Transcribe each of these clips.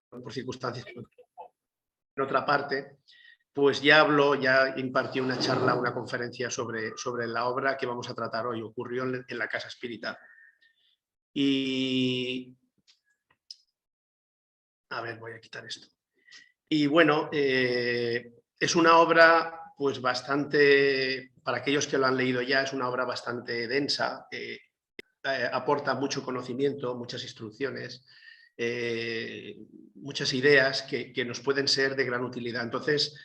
por circunstancias en otra parte, pues ya impartió una charla, una conferencia sobre la obra que vamos a tratar hoy. Ocurrió en la Casa Espírita. Y a ver, voy a quitar esto. Y bueno, es una obra pues bastante, para aquellos que lo han leído ya, es una obra bastante densa, aporta mucho conocimiento, muchas instrucciones, muchas ideas que nos pueden ser de gran utilidad. Entonces,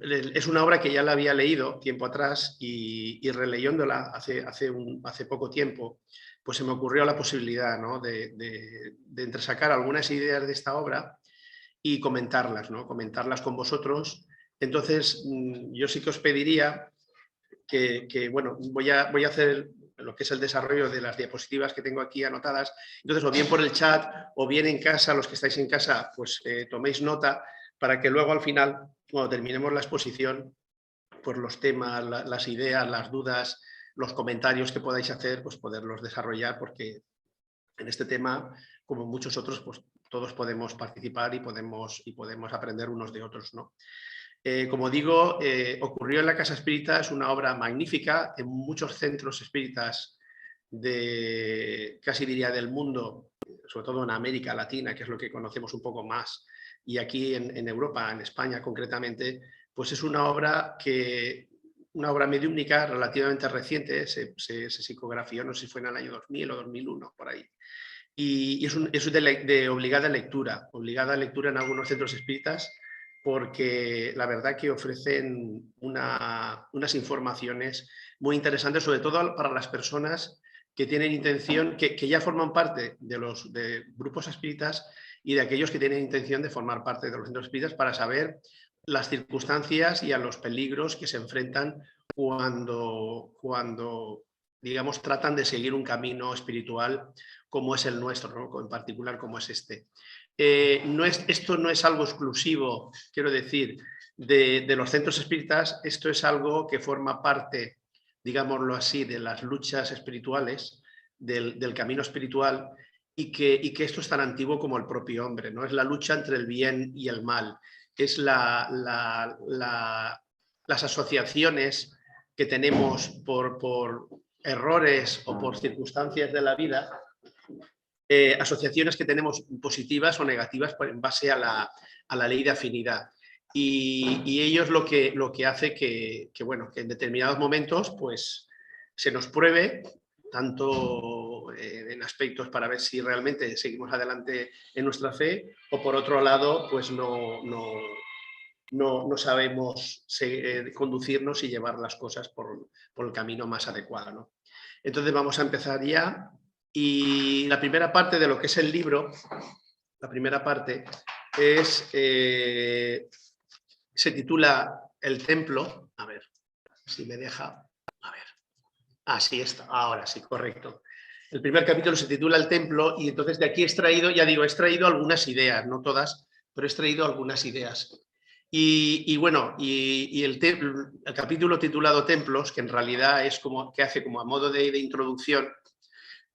es una obra que ya la había leído tiempo atrás y releyéndola hace poco tiempo, pues se me ocurrió la posibilidad, ¿no?, de entresacar algunas ideas de esta obra y comentarlas, ¿no?, comentarlas con vosotros. Entonces, yo sí que os pediría bueno, voy a hacer lo que es el desarrollo de las diapositivas que tengo aquí anotadas. Entonces, o bien por el chat o bien en casa, los que estáis en casa, pues toméis nota para que luego al final, cuando terminemos la exposición, pues los temas, las ideas, las dudas, los comentarios que podáis hacer, pues poderlos desarrollar, porque en este tema, como en muchos otros, pues todos podemos participar y podemos aprender unos de otros, ¿no? Como digo, ocurrió en la Casa Espírita, es una obra magnífica. En muchos centros espíritas casi diría del mundo, sobre todo en América Latina, que es lo que conocemos un poco más, y aquí en Europa, en España concretamente, pues es una obra mediúmnica relativamente reciente, se psicografió, no sé si fue en el año 2000 o 2001, por ahí. Y es de obligada lectura en algunos centros espíritas, porque la verdad que ofrecen unas informaciones muy interesantes, sobre todo para las personas que tienen intención, que ya forman parte de grupos espíritas y de aquellos que tienen intención de formar parte de los centros espíritas, para saber las circunstancias y a los peligros que se enfrentan cuando digamos, tratan de seguir un camino espiritual como es el nuestro, ¿no?, en particular como es este. Esto no es algo exclusivo, quiero decir, de los centros espíritas. Esto es algo que forma parte, digámoslo así, de las luchas espirituales, del camino espiritual, y que esto es tan antiguo como el propio hombre, ¿no? Es la lucha entre el bien y el mal, es las asociaciones que tenemos por errores o por circunstancias de la vida, asociaciones que tenemos positivas o negativas en base a la ley de afinidad. Y ello es lo que hace bueno, que en determinados momentos pues, se nos pruebe, tanto en aspectos para ver si realmente seguimos adelante en nuestra fe, o por otro lado, pues no sabemos conducirnos y llevar las cosas por el camino más adecuado, ¿no? Entonces vamos a empezar ya. Y la primera parte de lo que es el libro, la primera parte se titula El Templo. A ver si me deja. A ver. Así está. Ahora sí, correcto. El primer capítulo se titula El Templo, y entonces de aquí he extraído algunas ideas, no todas, pero he extraído algunas ideas. Y bueno, el capítulo titulado Templos, que en realidad es que hace como a modo de introducción,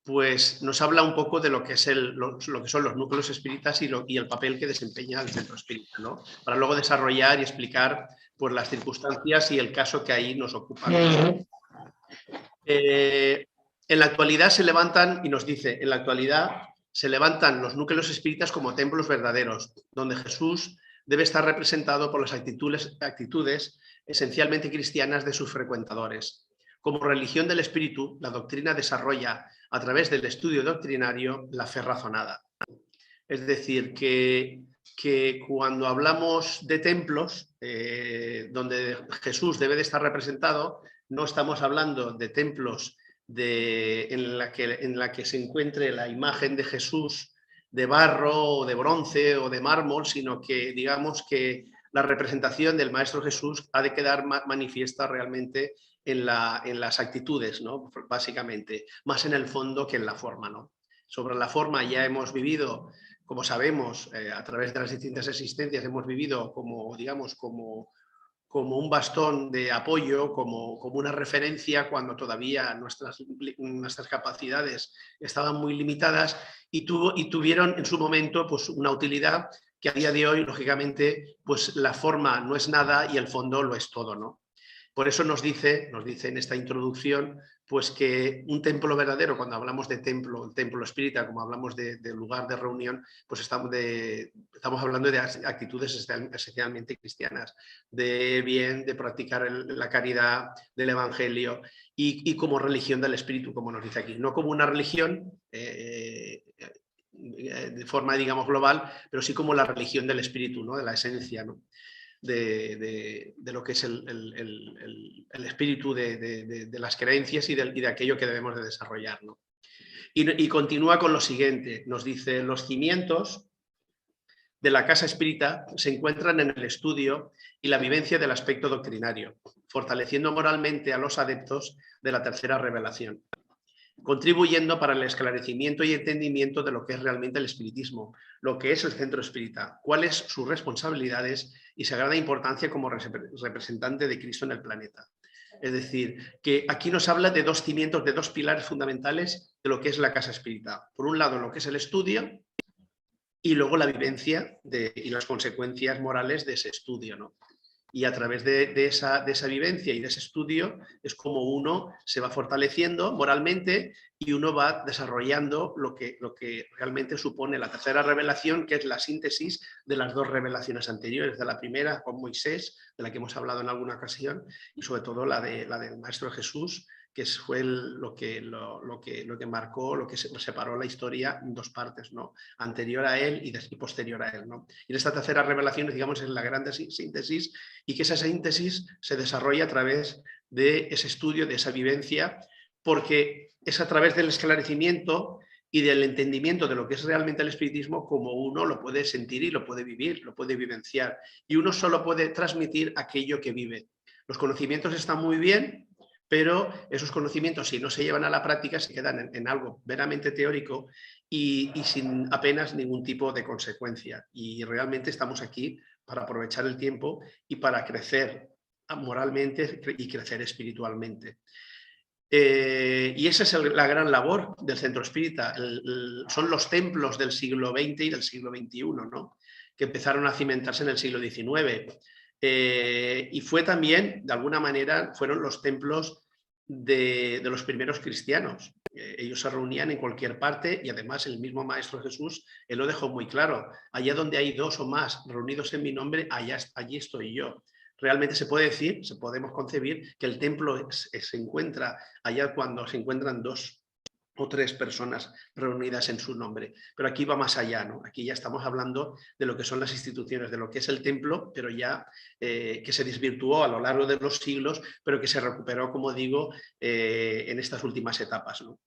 pues nos habla un poco de lo que son los núcleos espíritas y el papel que desempeña el centro espírita, ¿no? Para luego desarrollar y explicar pues, las circunstancias y el caso que ahí nos ocupa. En la actualidad se levantan, y nos dice, en la actualidad se levantan los núcleos espíritas como templos verdaderos, donde Jesús debe estar representado por las actitudes esencialmente cristianas de sus frecuentadores. Como religión del espíritu, la doctrina desarrolla, a través del estudio doctrinario, la fe razonada. Es decir, que cuando hablamos de templos donde Jesús debe de estar representado, no estamos hablando de templos en la que se encuentre la imagen de Jesús de barro o de bronce o de mármol, sino que digamos que la representación del Maestro Jesús ha de quedar manifiesta realmente en las actitudes, ¿no? Básicamente, más en el fondo que en la forma, ¿no? Sobre la forma ya hemos vivido, como sabemos, a través de las distintas existencias, hemos vivido como, digamos, como un bastón de apoyo, como una referencia cuando todavía nuestras capacidades estaban muy limitadas, y tuvieron en su momento pues, una utilidad, que a día de hoy, lógicamente, pues la forma no es nada y el fondo lo es todo, ¿no? Por eso nos dice en esta introducción, pues que un templo verdadero, cuando hablamos de templo, el templo espírita, como hablamos de lugar de reunión, pues estamos hablando de actitudes esencialmente cristianas, de bien, de practicar la caridad, del evangelio y como religión del espíritu, como nos dice aquí, no como una religión de forma, digamos, global, pero sí como la religión del espíritu, ¿no? De la esencia, ¿no? De lo que es el espíritu de las creencias y de aquello que debemos de desarrollar, ¿no? Y continúa con lo siguiente, nos dice: los cimientos de la casa espírita se encuentran en el estudio y la vivencia del aspecto doctrinario, fortaleciendo moralmente a los adeptos de la tercera revelación, contribuyendo para el esclarecimiento y entendimiento de lo que es realmente el espiritismo, lo que es el centro espírita, cuáles sus responsabilidades y sagrada importancia como representante de Cristo en el planeta. Es decir, que aquí nos habla de dos cimientos, de dos pilares fundamentales de lo que es la casa espírita. Por un lado, lo que es el estudio y luego la vivencia y las consecuencias morales de ese estudio, ¿no? Y a través de esa vivencia y de ese estudio es como uno se va fortaleciendo moralmente y uno va desarrollando lo que realmente supone la tercera revelación, que es la síntesis de las dos revelaciones anteriores, de la primera con Moisés, de la que hemos hablado en alguna ocasión, y sobre todo la del Maestro Jesús, que fue lo que marcó, lo que separó la historia en dos partes, ¿no? Anterior a él y posterior a él, ¿no? Y en esta tercera revelación, digamos, es la gran síntesis, y que esa síntesis se desarrolla a través de ese estudio, de esa vivencia, porque es a través del esclarecimiento y del entendimiento de lo que es realmente el espiritismo como uno lo puede sentir y lo puede vivir, lo puede vivenciar. Y uno solo puede transmitir aquello que vive. Los conocimientos están muy bien, pero esos conocimientos, si no se llevan a la práctica, se quedan en algo meramente teórico y sin apenas ningún tipo de consecuencia. Y realmente estamos aquí para aprovechar el tiempo y para crecer moralmente y crecer espiritualmente. Y esa es la gran labor del centro espírita. Son los templos del siglo XX y del siglo XXI, ¿no? Que empezaron a cimentarse en el siglo XIX. Y fue también, de alguna manera, fueron los templos de los primeros cristianos. Ellos se reunían en cualquier parte y además el mismo Maestro Jesús, él lo dejó muy claro: allá donde hay dos o más reunidos en mi nombre, allí estoy yo. Realmente se puede decir, podemos concebir que el templo se encuentra allá cuando se encuentran dos o tres personas reunidas en su nombre. Pero aquí va más allá, ¿no? Aquí ya estamos hablando de lo que son las instituciones, de lo que es el templo, pero ya que se desvirtuó a lo largo de los siglos, pero que se recuperó, como digo, en estas últimas etapas, ¿no?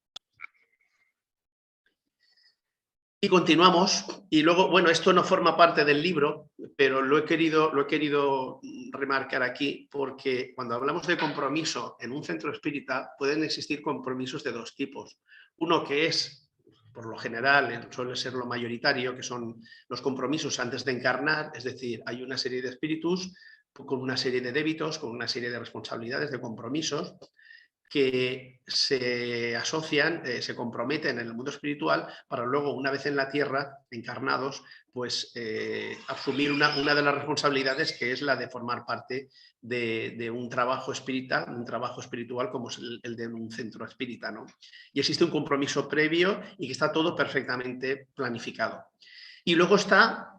Y continuamos, y luego, bueno, esto no forma parte del libro, pero lo he querido remarcar aquí, porque cuando hablamos de compromiso en un centro espírita, pueden existir compromisos de dos tipos. Uno que es, por lo general, suele ser lo mayoritario, que son los compromisos antes de encarnar, es decir, hay una serie de espíritus con una serie de débitos, con una serie de responsabilidades, de compromisos, que se asocian, se comprometen en el mundo espiritual para luego, una vez en la tierra, encarnados, pues asumir una de las responsabilidades, que es la de formar parte de un trabajo espírita, un trabajo espiritual como es el de un centro espírita, ¿no? Y existe un compromiso previo y que está todo perfectamente planificado. Y luego está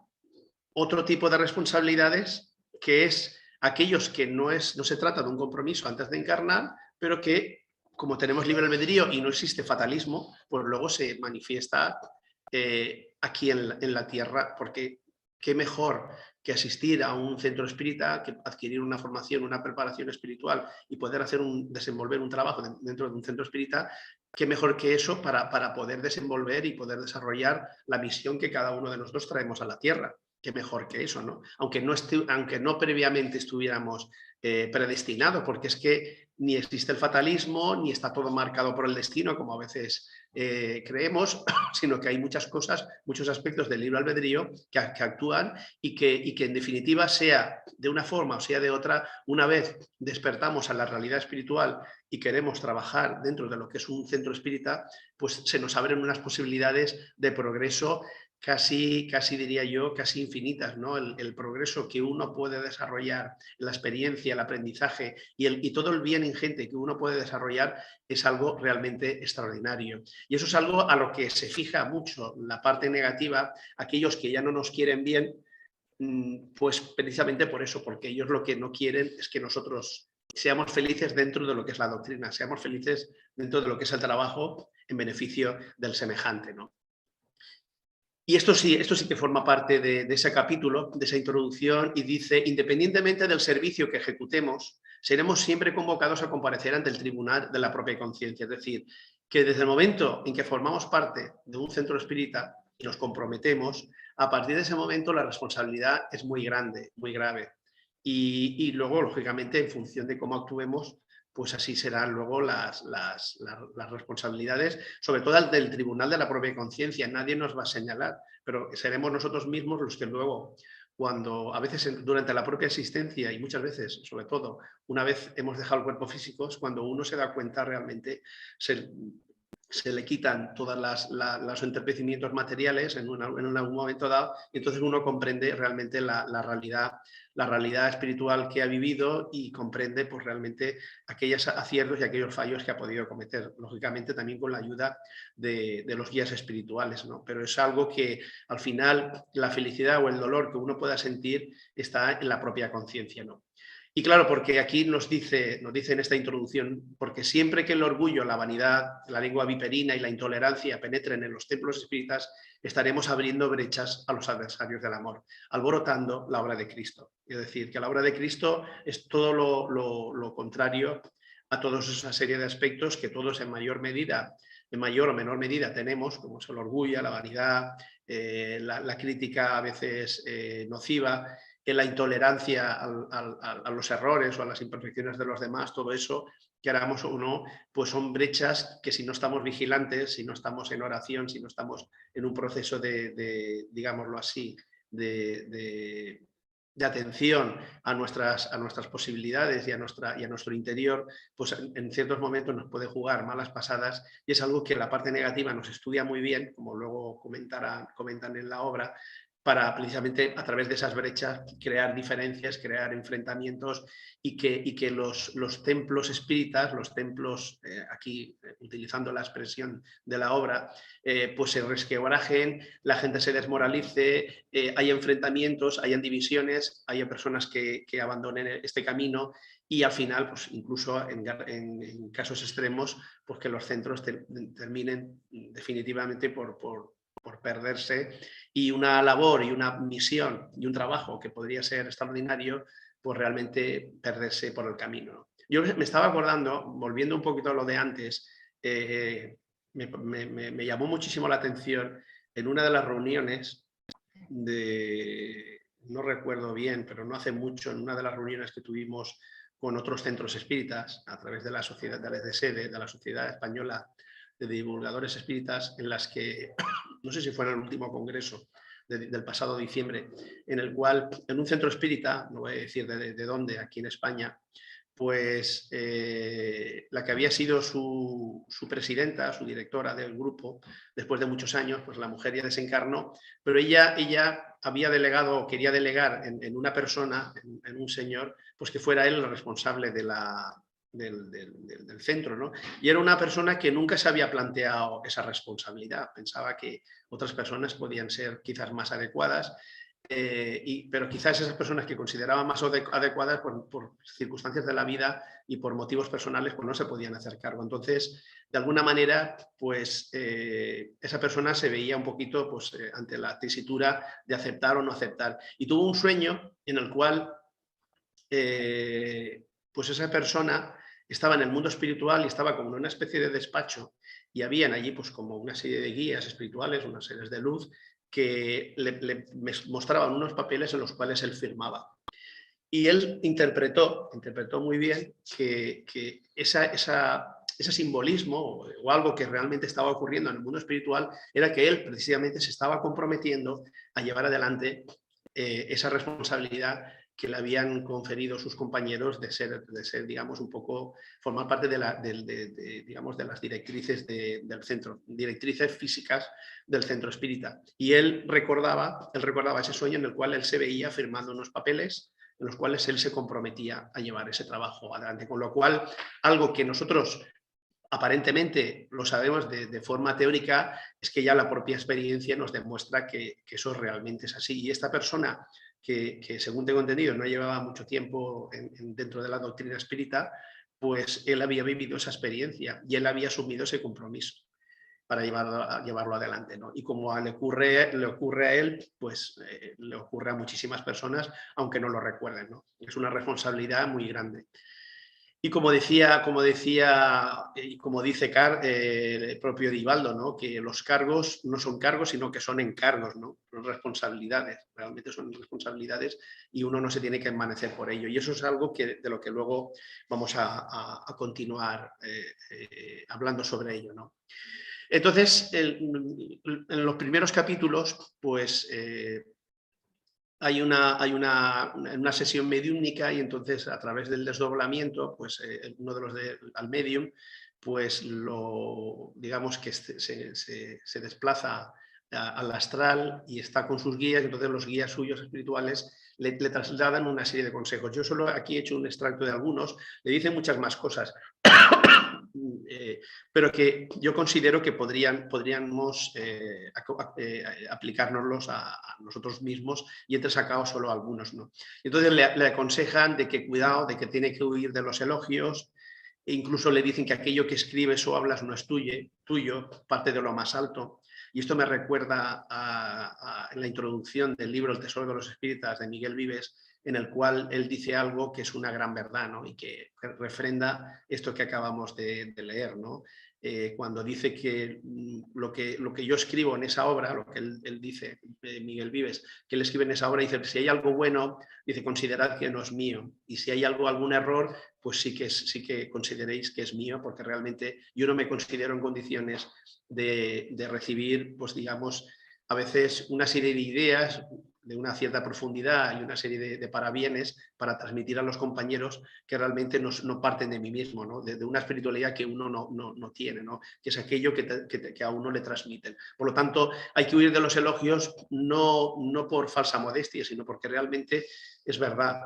otro tipo de responsabilidades, que es aquellos que no se trata de un compromiso antes de encarnar, pero que, como tenemos libre albedrío y no existe fatalismo, pues luego se manifiesta aquí en la tierra, porque qué mejor que asistir a un centro espírita, que adquirir una formación, una preparación espiritual y poder desenvolver un trabajo dentro de un centro espírita. Qué mejor que eso para poder desenvolver y poder desarrollar la misión que cada uno de nosotros traemos a la tierra. Qué mejor que eso, ¿no? Aunque no previamente estuviéramos predestinados, porque es que ni existe el fatalismo, ni está todo marcado por el destino, como a veces creemos, sino que hay muchas cosas, muchos aspectos del libre albedrío que actúan y que en definitiva, sea de una forma o sea de otra, una vez despertamos a la realidad espiritual y queremos trabajar dentro de lo que es un centro espírita, pues se nos abren unas posibilidades de progreso casi diría yo, casi infinitas, ¿no? El progreso que uno puede desarrollar, la experiencia, el aprendizaje y todo el bien ingente que uno puede desarrollar es algo realmente extraordinario. Y eso es algo a lo que se fija mucho la parte negativa, aquellos que ya no nos quieren bien, pues precisamente por eso, porque ellos lo que no quieren es que nosotros seamos felices dentro de lo que es la doctrina, seamos felices dentro de lo que es el trabajo en beneficio del semejante, ¿no? Y esto sí que forma parte de ese capítulo, de esa introducción, y dice, independientemente del servicio que ejecutemos, seremos siempre convocados a comparecer ante el tribunal de la propia conciencia. Es decir, que desde el momento en que formamos parte de un centro espírita y nos comprometemos, a partir de ese momento la responsabilidad es muy grande, muy grave. Y luego, lógicamente, en función de cómo actuemos, pues así serán luego las responsabilidades, sobre todo del tribunal de la propia conciencia. Nadie nos va a señalar, pero seremos nosotros mismos los que luego, cuando a veces durante la propia existencia y muchas veces, sobre todo, una vez hemos dejado el cuerpo físico, es cuando uno se da cuenta realmente, se le quitan todos los entorpecimientos materiales en algún momento dado, y entonces uno comprende realmente la realidad espiritual que ha vivido y comprende pues, realmente aquellos aciertos y aquellos fallos que ha podido cometer, lógicamente también con la ayuda de los guías espirituales, ¿no? Pero es algo que al final la felicidad o el dolor que uno pueda sentir está en la propia conciencia, ¿no? Y claro, porque aquí nos dice en esta introducción, porque siempre que el orgullo, la vanidad, la lengua viperina y la intolerancia penetren en los templos espíritas, estaremos abriendo brechas a los adversarios del amor, alborotando la obra de Cristo. Es decir, que la obra de Cristo es todo lo contrario a toda esa serie de aspectos que todos en mayor o menor medida tenemos, como es el orgullo, la vanidad, la crítica a veces nociva, la intolerancia a los errores o a las imperfecciones de los demás, todo eso, queramos o no, pues son brechas que si no estamos vigilantes, si no estamos en oración, si no estamos en un proceso digámoslo así, de atención a nuestras posibilidades y a nuestro interior, pues en ciertos momentos nos puede jugar malas pasadas, y es algo que la parte negativa nos estudia muy bien, como luego comentan en la obra, para precisamente a través de esas brechas crear diferencias, crear enfrentamientos y que los templos espíritas, los templos, aquí utilizando la expresión de la obra, pues se resquebrajen, la gente se desmoralice, hay enfrentamientos, hayan divisiones, haya personas que abandonen este camino y al final, pues incluso en casos extremos, pues que los centros terminen definitivamente por perderse, y una labor y una misión y un trabajo que podría ser extraordinario, pues realmente perderse por el camino. Yo me estaba acordando, volviendo un poquito a lo de antes, me llamó muchísimo la atención en una de las reuniones no recuerdo bien, pero no hace mucho, en una de las reuniones que tuvimos con otros centros espíritas a través de la sociedad de la Sociedad Española de Divulgadores Espíritas, en las que, no sé si fue en el último congreso del pasado diciembre, en el cual en un centro espírita, no voy a decir de dónde, aquí en España, pues la que había sido su presidenta, su directora del grupo, después de muchos años, pues la mujer ya desencarnó, pero ella había delegado, quería delegar en una persona, en un señor, pues que fuera él el responsable del centro, ¿no? Y era una persona que nunca se había planteado esa responsabilidad, pensaba que otras personas podían ser quizás más adecuadas, pero quizás esas personas que consideraban más adecuadas por circunstancias de la vida y por motivos personales, pues no se podían hacer cargo. Entonces, de alguna manera, pues esa persona se veía un poquito pues, ante la tesitura de aceptar o no aceptar. Y tuvo un sueño en el cual pues esa persona estaba en el mundo espiritual y estaba como en una especie de despacho, y habían allí pues como una serie de guías espirituales, unas series de luz, que le mostraban unos papeles en los cuales él firmaba. Y él interpretó muy bien que ese simbolismo o algo que realmente estaba ocurriendo en el mundo espiritual era que él precisamente se estaba comprometiendo a llevar adelante esa responsabilidad que le habían conferido sus compañeros de ser digamos, un poco, formar parte digamos, de las directrices del centro, directrices físicas del centro espírita. Y él recordaba ese sueño en el cual él se veía firmando unos papeles en los cuales él se comprometía a llevar ese trabajo adelante. Con lo cual, algo que nosotros aparentemente lo sabemos de forma teórica, es que ya la propia experiencia nos demuestra que eso realmente es así. Y esta persona que según tengo entendido, no llevaba mucho tiempo dentro de la doctrina espírita, pues él había vivido esa experiencia y él había asumido ese compromiso para llevarlo adelante, ¿no? Y como le ocurre a él, pues le ocurre a muchísimas personas, aunque no lo recuerden, ¿no? Es una responsabilidad muy grande. Y como dice el propio Divaldo, ¿no? Que los cargos no son cargos, sino que son encargos, ¿no? Son responsabilidades, realmente son responsabilidades y uno no se tiene que envanecer por ello. Y eso es algo de lo que luego vamos a continuar hablando sobre ello, ¿no? Entonces, en los primeros capítulos, pues hay una sesión mediúmnica y entonces a través del desdoblamiento, pues uno de los al medium, pues digamos que se desplaza al astral y está con sus guías, entonces los guías suyos espirituales le trasladan una serie de consejos. Yo solo aquí he hecho un extracto de algunos, le dicen muchas más cosas. Pero que yo considero que podríamos aplicárnoslos a nosotros mismos y he sacado solo algunos, ¿no? Entonces le aconsejan de que cuidado, de que tiene que huir de los elogios, e incluso le dicen que aquello que escribes o hablas no es tuyo, parte de lo más alto. Y esto me recuerda en la introducción del libro El Tesoro de los Espíritas de Miguel Vives, en el cual él dice algo que es una gran verdad, ¿no? Y que refrenda esto que acabamos de leer, ¿no? Cuando dice que lo que yo escribo en esa obra, lo que él dice, Miguel Vives, que él escribe en esa obra, dice, si hay algo bueno, dice, considerad que no es mío. Y si hay algún error, pues sí que consideréis que es mío, porque realmente yo no me considero en condiciones de recibir, pues digamos, a veces una serie de ideas de una cierta profundidad y una serie de parabienes para transmitir a los compañeros que realmente no parten de mí mismo, ¿no? de una espiritualidad que uno no tiene, ¿no? Que es aquello que a uno le transmiten. Por lo tanto, hay que huir de los elogios no por falsa modestia, sino porque realmente es verdad,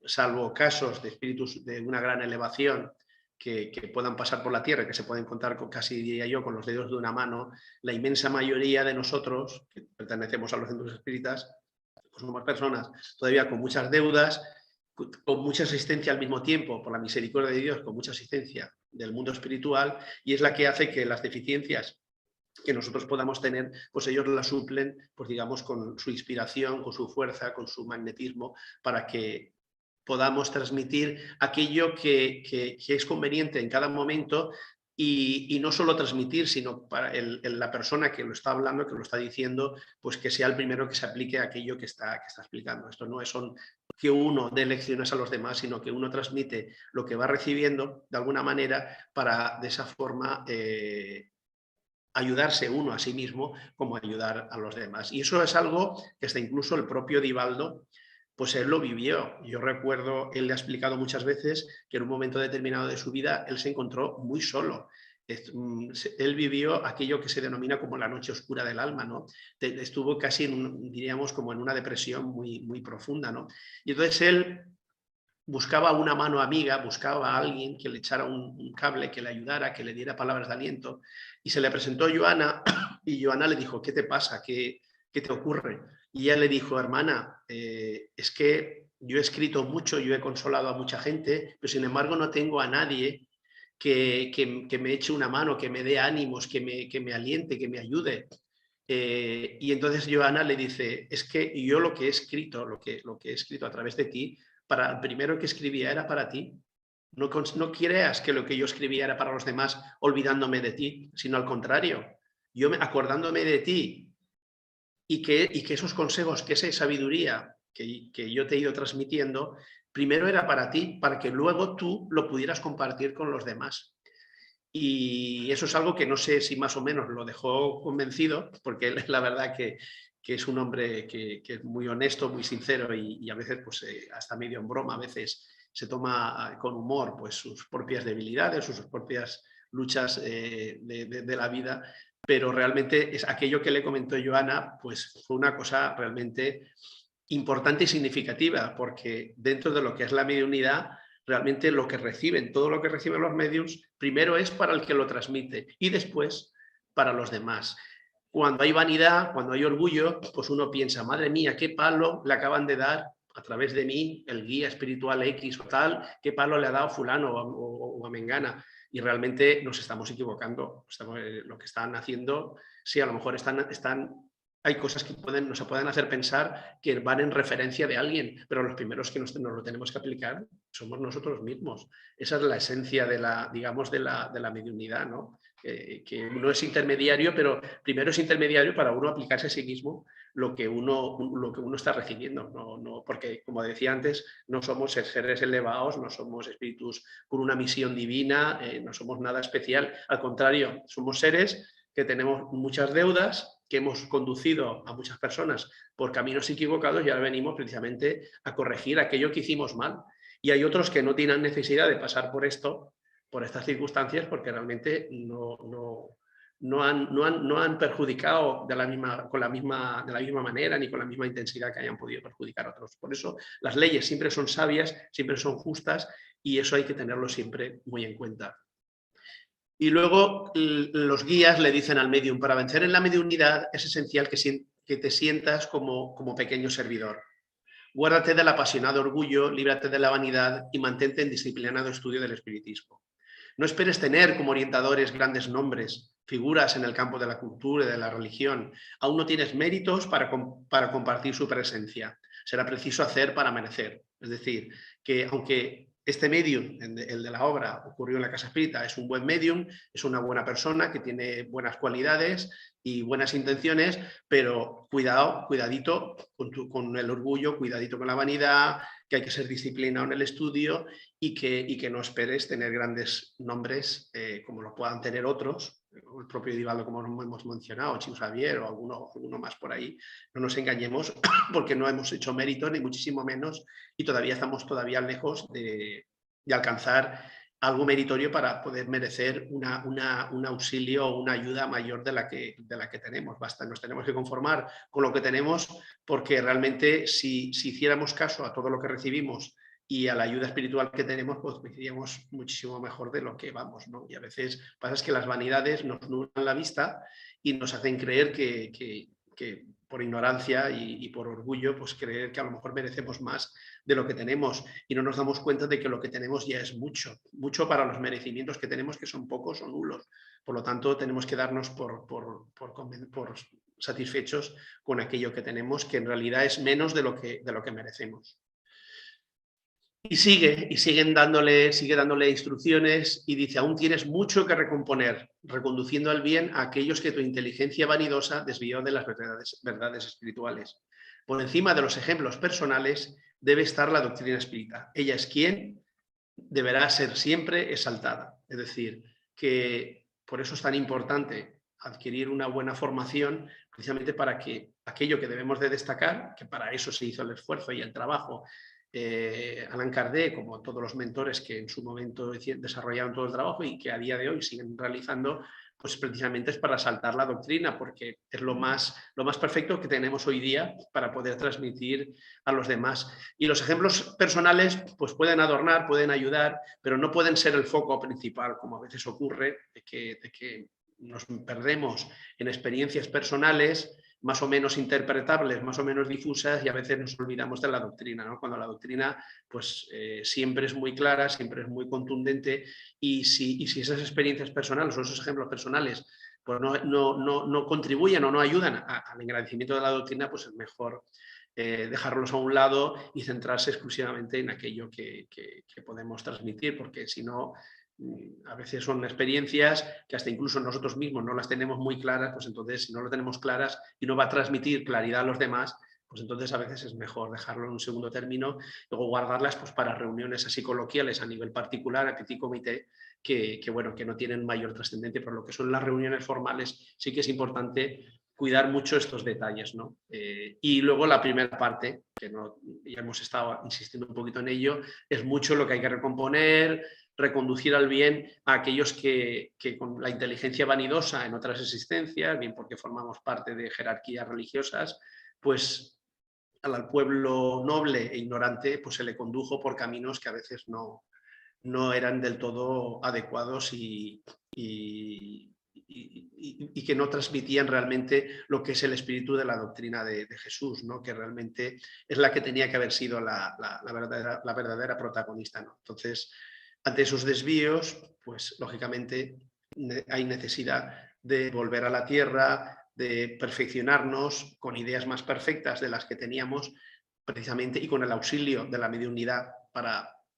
salvo casos de espíritus de una gran elevación, que puedan pasar por la tierra, que se pueden contar casi, diría yo, con los dedos de una mano, la inmensa mayoría de nosotros, que pertenecemos a los centros espíritas, pues somos personas todavía con muchas deudas, con mucha asistencia al mismo tiempo, por la misericordia de Dios, con mucha asistencia del mundo espiritual, y es la que hace que las deficiencias que nosotros podamos tener, pues ellos las suplen, pues digamos, con su inspiración, con su fuerza, con su magnetismo, para que podamos transmitir aquello que es conveniente en cada momento y no solo transmitir, sino para la persona que lo está hablando, que lo está diciendo, pues que sea el primero que se aplique aquello que está explicando. Esto no es que uno dé lecciones a los demás, sino que uno transmite lo que va recibiendo de alguna manera para de esa forma ayudarse uno a sí mismo como ayudar a los demás. Y eso es algo que hasta incluso el propio Divaldo, pues él lo vivió. Yo recuerdo, él le ha explicado muchas veces que en un momento determinado de su vida él se encontró muy solo. Él vivió aquello que se denomina como la noche oscura del alma, ¿no? Estuvo casi, diríamos, como en una depresión muy profunda, ¿no? Y entonces él buscaba una mano amiga, buscaba a alguien que le echara un cable, que le ayudara, que le diera palabras de aliento, y se le presentó Joana, y Joana le dijo, ¿qué te pasa? ¿Qué te ocurre? Y ella le dijo, hermana, es que yo he escrito mucho, yo he consolado a mucha gente, pero sin embargo no tengo a nadie que me eche una mano, que me dé ánimos, que me aliente, que me ayude. Y entonces Joana le dice, es que yo lo que he escrito, lo que he escrito a través de ti, para el primero que escribía era para ti. No creas que lo que yo escribía era para los demás olvidándome de ti, sino al contrario, yo acordándome de ti y que esos consejos, que esa sabiduría que yo te he ido transmitiendo, primero era para ti, para que luego tú lo pudieras compartir con los demás. Y eso es algo que no sé si más o menos lo dejó convencido, porque la verdad que que es un hombre que es muy honesto, muy sincero y a veces pues, hasta medio en broma, a veces se toma con humor pues, sus propias debilidades, sus propias luchas de la vida, pero realmente es aquello que le comentó Joana, pues fue una cosa realmente importante y significativa, porque dentro de lo que es la mediunidad, realmente lo que reciben, todo lo que reciben los medios, primero es para el que lo transmite y después para los demás. Cuando hay vanidad, cuando hay orgullo, pues uno piensa, madre mía, qué palo le acaban de dar a través de mí, el guía espiritual X o tal, qué palo le ha dado fulano o a mengana. Y realmente nos estamos equivocando. Lo que están haciendo, sí, a lo mejor hay cosas que nos pueden hacer pensar que van en referencia de alguien, pero los primeros que nos lo tenemos que aplicar somos nosotros mismos. Esa es la esencia de la, digamos, de la mediunidad, ¿no? Que uno es intermediario, pero primero es intermediario para uno aplicarse a sí mismo lo que uno está recibiendo. No, porque, como decía antes, no somos seres elevados, no somos espíritus con una misión divina, no somos nada especial. Al contrario, somos seres que tenemos muchas deudas, que hemos conducido a muchas personas por caminos equivocados y ahora venimos precisamente a corregir aquello que hicimos mal. Y hay otros que no tienen necesidad de pasar por esto, por estas circunstancias, porque realmente no han perjudicado de la misma manera ni con la misma intensidad que hayan podido perjudicar a otros. Por eso las leyes siempre son sabias, siempre son justas y eso hay que tenerlo siempre muy en cuenta. Y luego los guías le dicen al medium, para vencer en la mediunidad es esencial que te sientas como pequeño servidor. Guárdate del apasionado orgullo, líbrate de la vanidad y mantente en disciplinado estudio del espiritismo. No esperes tener como orientadores grandes nombres, figuras en el campo de la cultura y de la religión. Aún no tienes méritos para compartir su presencia. Será preciso hacer para merecer. Es decir, que aunque este medium, el de la obra, ocurrió en la Casa Espírita, es un buen medium, es una buena persona que tiene buenas cualidades y buenas intenciones, pero cuidadito con el orgullo, cuidadito con la vanidad, que hay que ser disciplinado en el estudio y que no esperes tener grandes nombres como lo puedan tener otros, el propio Edivaldo, como hemos mencionado, Chico Xavier o alguno más por ahí. No nos engañemos porque no hemos hecho mérito, ni muchísimo menos, y todavía estamos lejos de alcanzar algo meritorio para poder merecer un auxilio o una ayuda mayor de la que tenemos. Nos tenemos que conformar con lo que tenemos, porque realmente si hiciéramos caso a todo lo que recibimos y a la ayuda espiritual que tenemos, pues iríamos muchísimo mejor de lo que vamos, ¿no? Y a veces pasa que las vanidades nos nublan la vista y nos hacen creer que por ignorancia y por orgullo, pues creer que a lo mejor merecemos más de lo que tenemos y no nos damos cuenta de que lo que tenemos ya es mucho, mucho para los merecimientos que tenemos, que son pocos o nulos. Por lo tanto, tenemos que darnos por satisfechos con aquello que tenemos, que en realidad es menos de lo que merecemos. Y sigue dándole instrucciones y dice, aún tienes mucho que recomponer, reconduciendo al bien a aquellos que tu inteligencia vanidosa desvió de las verdades espirituales. Por encima de los ejemplos personales debe estar la doctrina espírita. Ella es quien deberá ser siempre exaltada. Es decir, que por eso es tan importante adquirir una buena formación, precisamente para que aquello que debemos de destacar, que para eso se hizo el esfuerzo y el trabajo, Allan Kardec, como todos los mentores que en su momento desarrollaron todo el trabajo y que a día de hoy siguen realizando, pues precisamente es para saltar la doctrina, porque es lo más perfecto que tenemos hoy día para poder transmitir a los demás. Y los ejemplos personales pues pueden adornar, pueden ayudar, pero no pueden ser el foco principal, como a veces ocurre, de que nos perdemos en experiencias personales más o menos interpretables, más o menos difusas, y a veces nos olvidamos de la doctrina, ¿no? Cuando la doctrina pues, siempre es muy clara, siempre es muy contundente, y si esas experiencias personales o esos ejemplos personales pues no contribuyen o no ayudan al engrandecimiento de la doctrina, pues es mejor dejarlos a un lado y centrarse exclusivamente en aquello que podemos transmitir, porque si no, a veces son experiencias que hasta incluso nosotros mismos no las tenemos muy claras, pues entonces si no lo tenemos claras y no va a transmitir claridad a los demás, pues entonces a veces es mejor dejarlo en un segundo término, luego guardarlas pues para reuniones así coloquiales a nivel particular, a petit comité, que no tienen mayor trascendencia, pero lo que son las reuniones formales sí que es importante cuidar mucho estos detalles, ¿no? Y luego la primera parte, que no, ya hemos estado insistiendo un poquito en ello, es mucho lo que hay que recomponer, reconducir al bien a aquellos que con la inteligencia vanidosa en otras existencias, bien porque formamos parte de jerarquías religiosas, pues al pueblo noble e ignorante pues se le condujo por caminos que a veces no eran del todo adecuados y que no transmitían realmente lo que es el espíritu de la doctrina de Jesús, ¿no? Que realmente es la que tenía que haber sido la verdadera protagonista, ¿no? Entonces, ante esos desvíos, pues lógicamente hay necesidad de volver a la tierra, de perfeccionarnos con ideas más perfectas de las que teníamos precisamente y con el auxilio de la mediunidad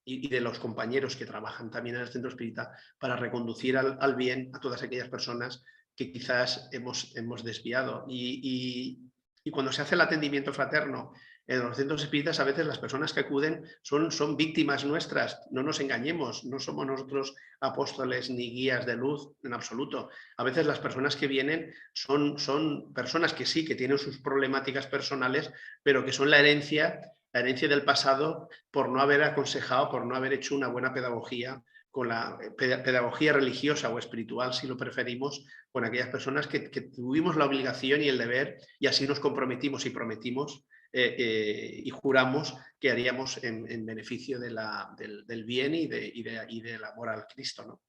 y de los compañeros que trabajan también en el centro espírita para reconducir al bien a todas aquellas personas que quizás hemos desviado. Y cuando se hace el atendimiento fraterno en los centros espíritas, a veces las personas que acuden son víctimas nuestras, no nos engañemos, no somos nosotros apóstoles ni guías de luz en absoluto. A veces las personas que vienen son personas que sí, que tienen sus problemáticas personales, pero que son la herencia del pasado por no haber aconsejado, por no haber hecho una buena pedagogía, con la pedagogía religiosa o espiritual, si lo preferimos, con aquellas personas que tuvimos la obligación y el deber, y así nos comprometimos y prometimos y juramos que haríamos en beneficio del bien y del amor al Cristo, ¿no?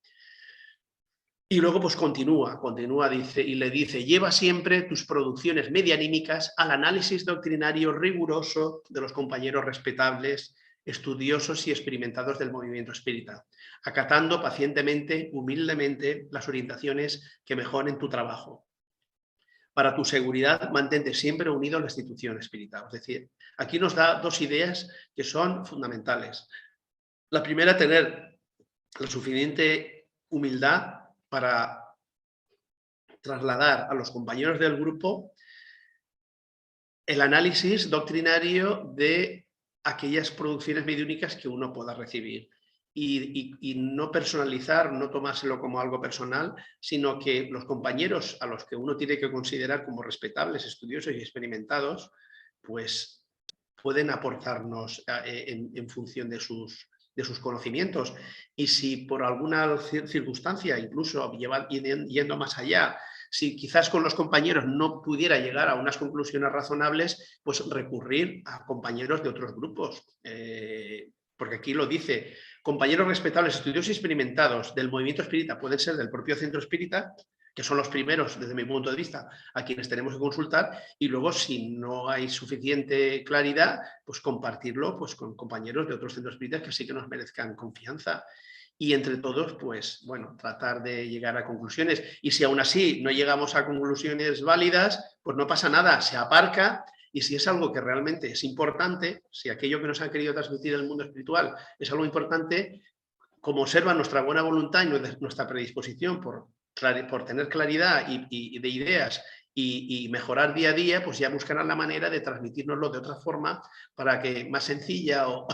Y luego pues continúa, dice, y le dice, lleva siempre tus producciones medianímicas al análisis doctrinario riguroso de los compañeros respetables, estudiosos y experimentados del movimiento espírita, acatando pacientemente, humildemente, las orientaciones que mejoren tu trabajo. Para tu seguridad, mantente siempre unido a la institución espírita. Es decir, aquí nos da dos ideas que son fundamentales. La primera, tener la suficiente humildad para trasladar a los compañeros del grupo el análisis doctrinario de aquellas producciones mediúnicas que uno pueda recibir y no personalizar, no tomárselo como algo personal, sino que los compañeros a los que uno tiene que considerar como respetables, estudiosos y experimentados, pues pueden aportarnos en función de sus conocimientos. Y si por alguna circunstancia, incluso yendo más allá, si quizás con los compañeros no pudiera llegar a unas conclusiones razonables, pues recurrir a compañeros de otros grupos. Porque aquí lo dice, compañeros respetables, estudiosos y experimentados del movimiento espírita, pueden ser del propio centro espírita, que son los primeros, desde mi punto de vista, a quienes tenemos que consultar, y luego, si no hay suficiente claridad, pues compartirlo pues, con compañeros de otros centros espíritas que sí que nos merezcan confianza. Y entre todos, pues bueno, tratar de llegar a conclusiones. Y si aún así no llegamos a conclusiones válidas, pues no pasa nada, se aparca. Y si es algo que realmente es importante, si aquello que nos ha querido transmitir el mundo espiritual es algo importante, como observa nuestra buena voluntad y nuestra predisposición por tener claridad y de ideas y mejorar día a día, pues ya buscarán la manera de transmitírnoslo de otra forma, para que más sencilla o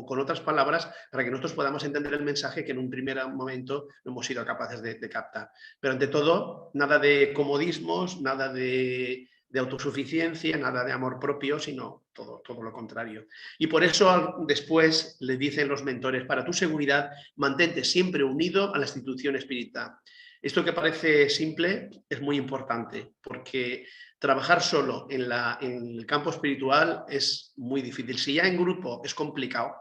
con otras palabras, para que nosotros podamos entender el mensaje que en un primer momento no hemos sido capaces de captar. Pero ante todo, nada de comodismos, nada de autosuficiencia, nada de amor propio, sino todo lo contrario. Y por eso después le dicen los mentores, para tu seguridad, mantente siempre unido a la institución espírita. Esto, que parece simple, es muy importante, porque trabajar solo en el campo espiritual es muy difícil. Si ya en grupo es complicado,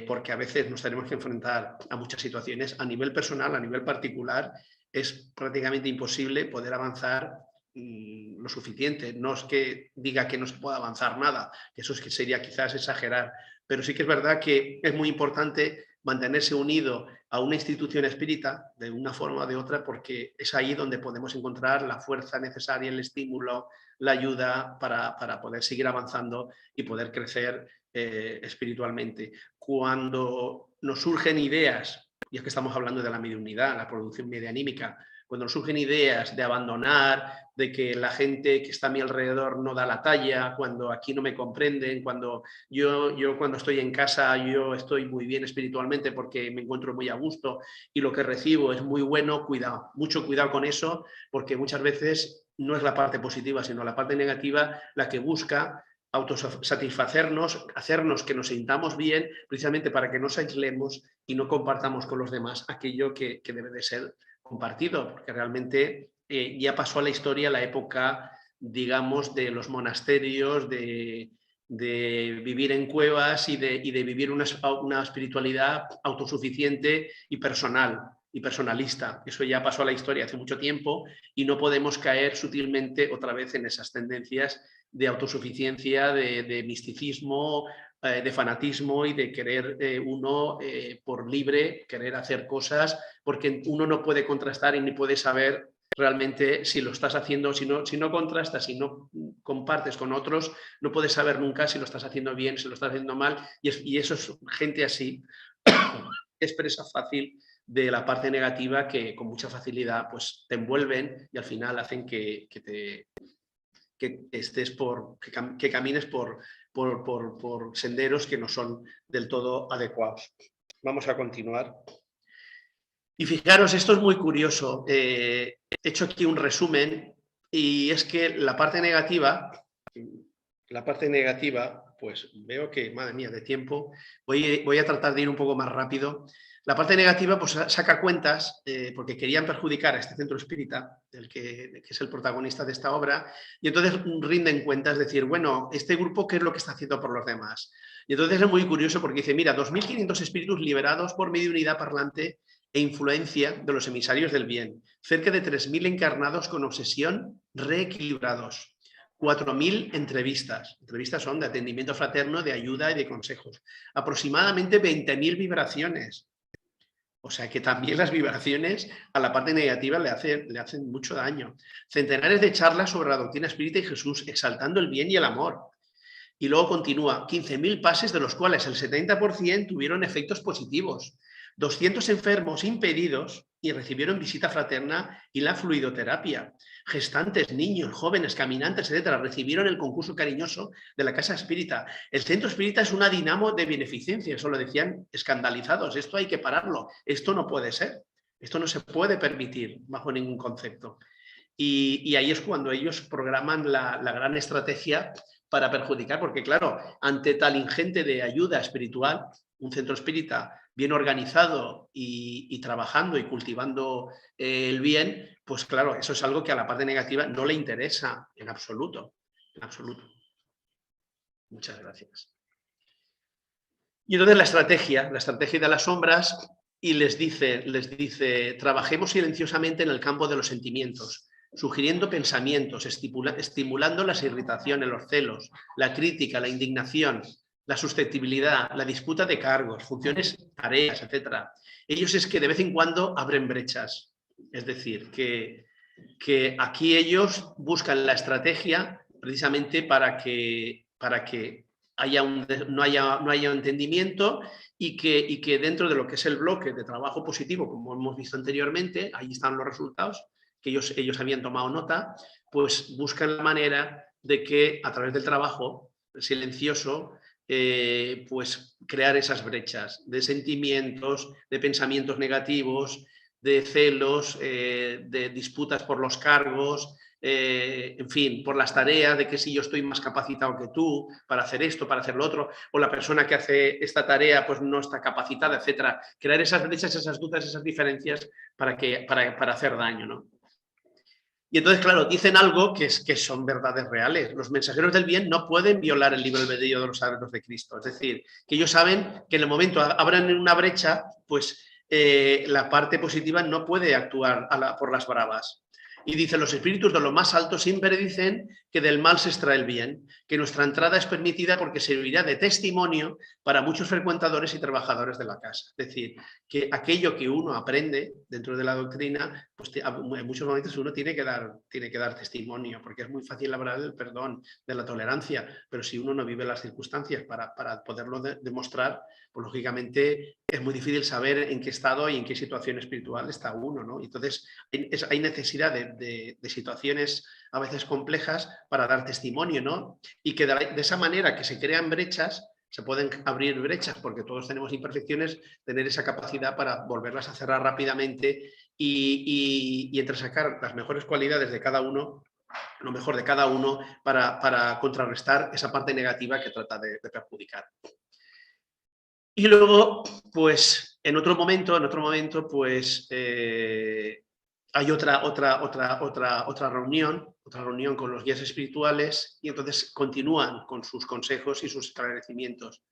porque a veces nos tenemos que enfrentar a muchas situaciones, a nivel personal, a nivel particular, es prácticamente imposible poder avanzar lo suficiente. No es que diga que no se pueda avanzar nada, eso es que sería quizás exagerar, pero sí que es verdad que es muy importante mantenerse unido a una institución espírita de una forma o de otra, porque es ahí donde podemos encontrar la fuerza necesaria, el estímulo, la ayuda para poder seguir avanzando y poder crecer espiritualmente. Cuando nos surgen ideas, y es que estamos hablando de la mediunidad, la producción medianímica, cuando nos surgen ideas de abandonar, de que la gente que está a mi alrededor no da la talla, cuando aquí no me comprenden, cuando yo cuando estoy en casa yo estoy muy bien espiritualmente porque me encuentro muy a gusto y lo que recibo es muy bueno, cuidado, mucho cuidado con eso, porque muchas veces no es la parte positiva, sino la parte negativa la que busca autosatisfacernos, hacernos que nos sintamos bien, precisamente para que nos aislemos y no compartamos con los demás aquello que debe de ser compartido, porque realmente ya pasó a la historia la época, digamos, de los monasterios, de vivir en cuevas y de vivir una espiritualidad autosuficiente y personal y personalista. Eso ya pasó a la historia hace mucho tiempo y no podemos caer sutilmente otra vez en esas tendencias de autosuficiencia, de misticismo, de fanatismo y de querer uno por libre, querer hacer cosas, porque uno no puede contrastar y ni puede saber realmente si lo estás haciendo, si no contrastas, si no compartes con otros, no puedes saber nunca si lo estás haciendo bien, si lo estás haciendo mal, y eso es gente así, es presa fácil de la parte negativa que con mucha facilidad pues, te envuelven y al final hacen que estés que camines por senderos que no son del todo adecuados. Vamos a continuar. Y fijaros, esto es muy curioso. He hecho aquí un resumen y es que la parte negativa, pues veo que, madre mía, de tiempo, voy a tratar de ir un poco más rápido. La parte negativa pues saca cuentas porque querían perjudicar a este centro espírita, que es el protagonista de esta obra, y entonces rinden cuentas, decir, bueno, este grupo, ¿qué es lo que está haciendo por los demás? Y entonces es muy curioso porque dice, mira, 2.500 espíritus liberados por medio de unidad parlante e influencia de los emisarios del bien, cerca de 3.000 encarnados con obsesión reequilibrados, 4.000 entrevistas son de atendimiento fraterno, de ayuda y de consejos, aproximadamente 20.000 vibraciones. O sea que también las vibraciones a la parte negativa le hacen mucho daño. Centenares de charlas sobre la doctrina espírita y Jesús, exaltando el bien y el amor. Y luego continúa, 15.000 pases, de los cuales el 70% tuvieron efectos positivos. 200 enfermos impedidos y recibieron visita fraterna y la fluidoterapia. Gestantes, niños, jóvenes, caminantes, etcétera, recibieron el concurso cariñoso de la Casa Espírita. El centro espírita es una dinamo de beneficencia, eso lo decían escandalizados. Esto hay que pararlo, esto no puede ser, esto no se puede permitir bajo ningún concepto. Y ahí es cuando ellos programan la gran estrategia para perjudicar, porque claro, ante tal ingente de ayuda espiritual, un centro espírita bien organizado y trabajando y cultivando el bien, pues claro, eso es algo que a la parte negativa no le interesa en absoluto, en absoluto. Muchas gracias. Y entonces la estrategia de las sombras, y les dice, trabajemos silenciosamente en el campo de los sentimientos, sugiriendo pensamientos, estimulando las irritaciones, los celos, la crítica, la indignación, la susceptibilidad, la disputa de cargos, funciones, tareas, etc. Ellos es que de vez en cuando abren brechas. Es decir, que aquí ellos buscan la estrategia precisamente para que no haya entendimiento y que dentro de lo que es el bloque de trabajo positivo, como hemos visto anteriormente, ahí están los resultados, que ellos habían tomado nota, pues buscan la manera de que a través del trabajo silencioso pues crear esas brechas de sentimientos, de pensamientos negativos, de celos, de disputas por los cargos, en fin, por las tareas, de que si yo estoy más capacitado que tú para hacer esto, para hacer lo otro, o la persona que hace esta tarea pues no está capacitada, etcétera. Crear esas brechas, esas dudas, esas diferencias para hacer daño, ¿no? Y entonces, claro, dicen algo que son verdades reales. Los mensajeros del bien no pueden violar el libre albedrío de los sagrados de Cristo. Es decir, que ellos saben que en el momento abran una brecha, pues la parte positiva no puede actuar por las bravas. Y dicen, los espíritus de lo más alto siempre dicen que del mal se extrae el bien, que nuestra entrada es permitida porque servirá de testimonio para muchos frecuentadores y trabajadores de la casa. Es decir, que aquello que uno aprende dentro de la doctrina, pues en muchos momentos uno tiene que dar testimonio, porque es muy fácil hablar del perdón, de la tolerancia, pero si uno no vive las circunstancias para poderlo demostrar, pues lógicamente es muy difícil saber en qué estado y en qué situación espiritual está uno, ¿no? Entonces hay necesidad de situaciones a veces complejas para dar testimonio, ¿no? Y que de esa manera que se crean brechas, se pueden abrir brechas porque todos tenemos imperfecciones, tener esa capacidad para volverlas a cerrar rápidamente y entresacar las mejores cualidades de cada uno lo mejor de cada uno para contrarrestar esa parte negativa que trata de perjudicar. Y luego, pues, en otro momento, pues, hay otra reunión con los guías espirituales, y entonces continúan con sus consejos y sus esclarecimientos.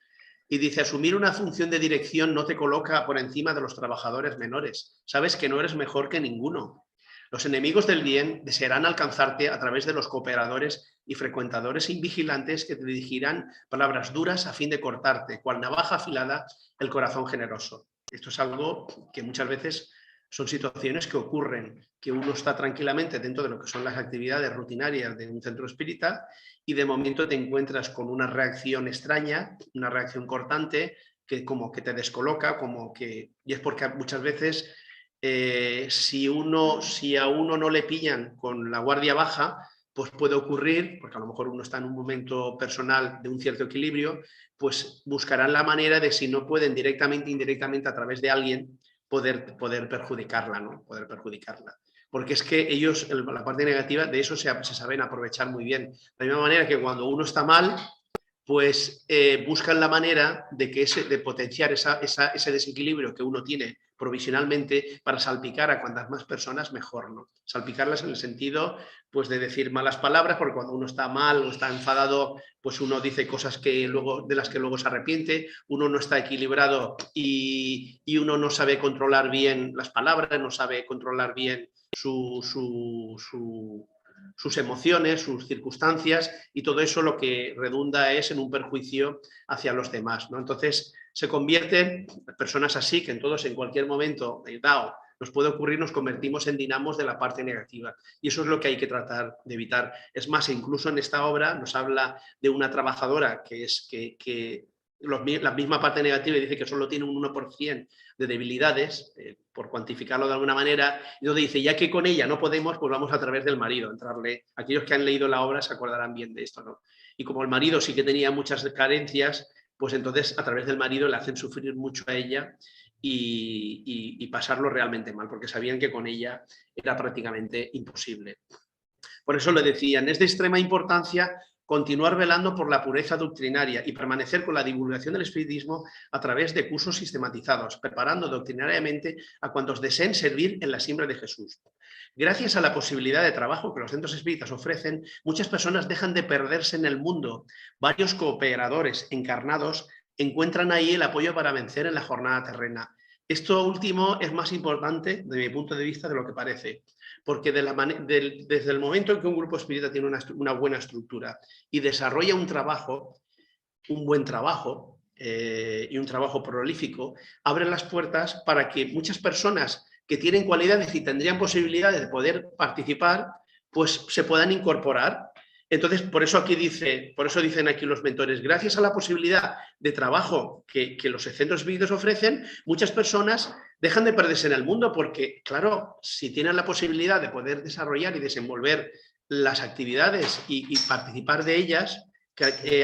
Y dice: asumir una función de dirección no te coloca por encima de los trabajadores menores. Sabes que no eres mejor que ninguno. Los enemigos del bien desearán alcanzarte a través de los cooperadores y frecuentadores invigilantes que te dirigirán palabras duras a fin de cortarte, cual navaja afilada, el corazón generoso. Esto es algo que muchas veces son situaciones que ocurren, que uno está tranquilamente dentro de lo que son las actividades rutinarias de un centro espírita y de momento te encuentras con una reacción extraña, una reacción cortante, que como que te descoloca, y es porque muchas veces si a uno no le pillan con la guardia baja, pues puede ocurrir, porque a lo mejor uno está en un momento personal de un cierto equilibrio, pues buscarán la manera de, si no pueden directamente, indirectamente, a través de alguien, poder perjudicarla, ¿no? Poder perjudicarla. Porque es que ellos, la parte negativa, de eso se saben aprovechar muy bien. De la misma manera que cuando uno está mal, pues buscan la manera de potenciar ese desequilibrio que uno tiene provisionalmente para salpicar a cuantas más personas mejor, ¿no? Salpicarlas en el sentido, pues, de decir malas palabras, porque cuando uno está mal o está enfadado, pues uno dice cosas de las que luego se arrepiente, uno no está equilibrado y uno no sabe controlar bien las palabras, no sabe controlar bien sus emociones, sus circunstancias, y todo eso lo que redunda es en un perjuicio hacia los demás, ¿no? Entonces se convierten personas así, que en cualquier momento dado nos puede ocurrir, nos convertimos en dinamos de la parte negativa, y eso es lo que hay que tratar de evitar. Es más, incluso en esta obra nos habla de una trabajadora que la misma parte negativa dice que solo tiene un 1% de debilidades, por cuantificarlo de alguna manera, y donde dice, ya que con ella no podemos, pues vamos a través del marido, entrarle. Aquellos que han leído la obra se acordarán bien de esto, ¿no? Y como el marido sí que tenía muchas carencias, pues entonces a través del marido le hacen sufrir mucho a ella y pasarlo realmente mal, porque sabían que con ella era prácticamente imposible. Por eso le decían, es de extrema importancia continuar velando por la pureza doctrinaria y permanecer con la divulgación del espiritismo a través de cursos sistematizados, preparando doctrinariamente a cuantos deseen servir en la siembra de Jesús. Gracias a la posibilidad de trabajo que los centros espíritas ofrecen, muchas personas dejan de perderse en el mundo. Varios cooperadores encarnados encuentran ahí el apoyo para vencer en la jornada terrena. Esto último es más importante, de mi punto de vista, de lo que parece, porque desde el momento en que un grupo espírita tiene una buena estructura y desarrolla un buen trabajo y un trabajo prolífico, abre las puertas para que muchas personas que tienen cualidades y tendrían posibilidades de poder participar, pues se puedan incorporar. Entonces, por eso dicen aquí los mentores, gracias a la posibilidad de trabajo que los centros espíritas ofrecen, muchas personas dejan de perderse en el mundo, porque, claro, si tienen la posibilidad de poder desarrollar y desenvolver las actividades y participar de ellas,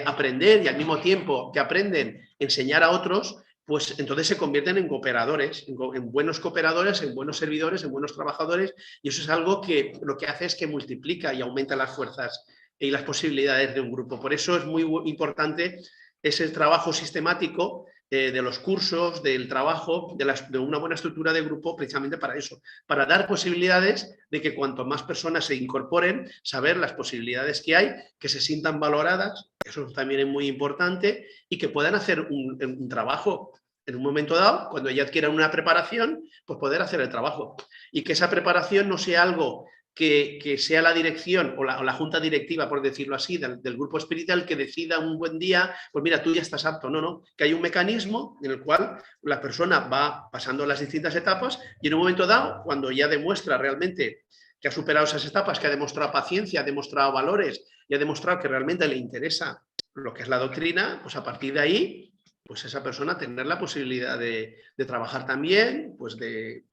aprender, y al mismo tiempo que aprenden, enseñar a otros, pues entonces se convierten en cooperadores, en buenos cooperadores, en buenos servidores, en buenos trabajadores, y eso es algo que lo que hace es que multiplica y aumenta las fuerzas y las posibilidades de un grupo. Por eso es muy importante ese trabajo sistemático de los cursos, del trabajo, de una buena estructura de grupo, precisamente para eso, para dar posibilidades de que cuanto más personas se incorporen, saber las posibilidades que hay, que se sientan valoradas, eso también es muy importante, y que puedan hacer un trabajo en un momento dado, cuando ya adquieran una preparación, pues poder hacer el trabajo. Y que esa preparación no sea algo que sea la dirección o la junta directiva, por decirlo así, del grupo espiritual, que decida un buen día, pues mira, tú ya estás apto. No, que hay un mecanismo en el cual la persona va pasando las distintas etapas y en un momento dado, cuando ya demuestra realmente que ha superado esas etapas, que ha demostrado paciencia, ha demostrado valores y ha demostrado que realmente le interesa lo que es la doctrina, pues a partir de ahí, pues esa persona tener la posibilidad de trabajar también, pues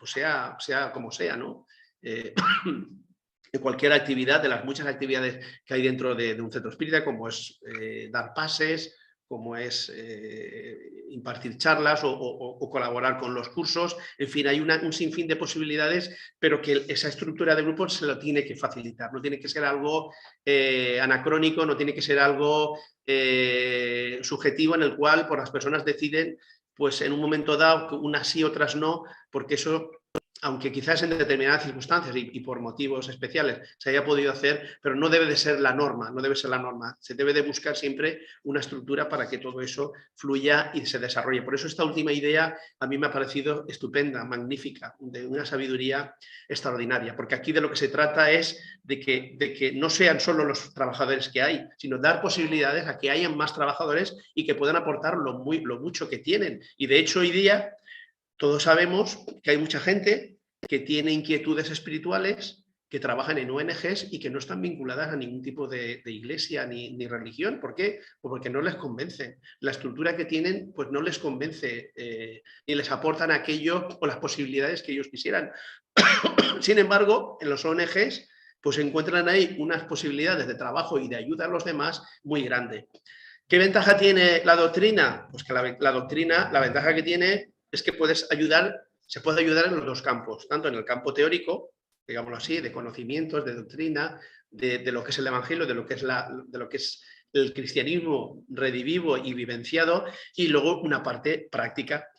sea como sea, ¿no? En cualquier actividad, de las muchas actividades que hay dentro de un centro espírita, como es dar pases, como es impartir charlas o colaborar con los cursos. En fin, hay un sinfín de posibilidades, pero que esa estructura de grupo se lo tiene que facilitar. No tiene que ser algo anacrónico, no tiene que ser algo subjetivo en el cual las personas deciden, pues en un momento dado, unas sí, otras no, porque eso, aunque quizás en determinadas circunstancias y por motivos especiales se haya podido hacer, pero no debe de ser la norma, no debe ser la norma. Se debe de buscar siempre una estructura para que todo eso fluya y se desarrolle. Por eso esta última idea a mí me ha parecido estupenda, magnífica, de una sabiduría extraordinaria, porque aquí de lo que se trata es de que no sean solo los trabajadores que hay, sino dar posibilidades a que hayan más trabajadores y que puedan aportar lo mucho que tienen. Y de hecho hoy día todos sabemos que hay mucha gente que tiene inquietudes espirituales, que trabajan en ONGs y que no están vinculadas a ningún tipo de iglesia ni religión. ¿Por qué? Pues porque no les convence. La estructura que tienen pues no les convence ni les aportan aquello o las posibilidades que ellos quisieran. Sin embargo, en los ONGs pues encuentran ahí unas posibilidades de trabajo y de ayuda a los demás muy grandes. ¿Qué ventaja tiene la doctrina? Pues que la doctrina, la ventaja que tiene es que se puede ayudar en los dos campos, tanto en el campo teórico, digámoslo así, de conocimientos, de doctrina, de lo que es el evangelio, de lo que es el cristianismo redivivo y vivenciado, y luego una parte práctica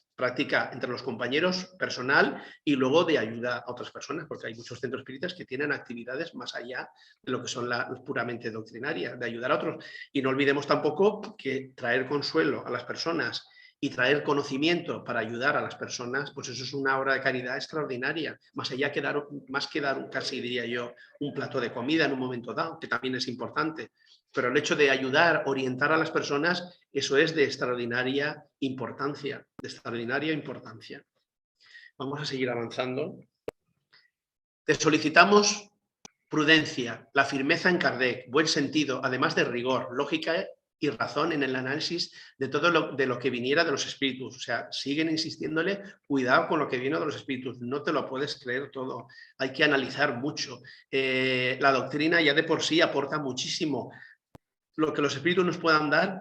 entre los compañeros, personal, y luego de ayuda a otras personas, porque hay muchos centros espíritas que tienen actividades más allá de lo que son las puramente doctrinarias, de ayudar a otros. Y no olvidemos tampoco que traer consuelo a las personas y traer conocimiento para ayudar a las personas, pues eso es una obra de caridad extraordinaria, más que dar casi diría yo, un plato de comida en un momento dado, que también es importante. Pero el hecho de ayudar, orientar a las personas, eso es de extraordinaria importancia, Vamos a seguir avanzando. Te solicitamos prudencia, la firmeza en Kardec, buen sentido, además de rigor, lógica y razón en el análisis de todo lo que viniera de los espíritus. O sea, siguen insistiéndole, cuidado con lo que viene de los espíritus, no te lo puedes creer todo, hay que analizar mucho. La doctrina ya de por sí aporta muchísimo. Lo que los espíritus nos puedan dar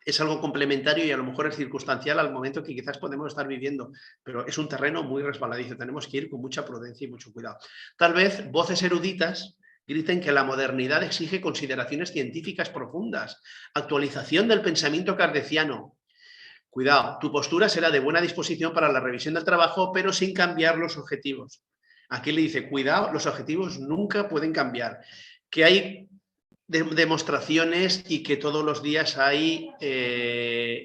es algo complementario y a lo mejor es circunstancial al momento que quizás podemos estar viviendo, pero es un terreno muy resbaladizo, tenemos que ir con mucha prudencia y mucho cuidado. Tal vez voces eruditas griten que la modernidad exige consideraciones científicas profundas, actualización del pensamiento kardeciano. Cuidado, tu postura será de buena disposición para la revisión del trabajo, pero sin cambiar los objetivos. Aquí le dice, cuidado, los objetivos nunca pueden cambiar, que hay demostraciones y que todos los días hay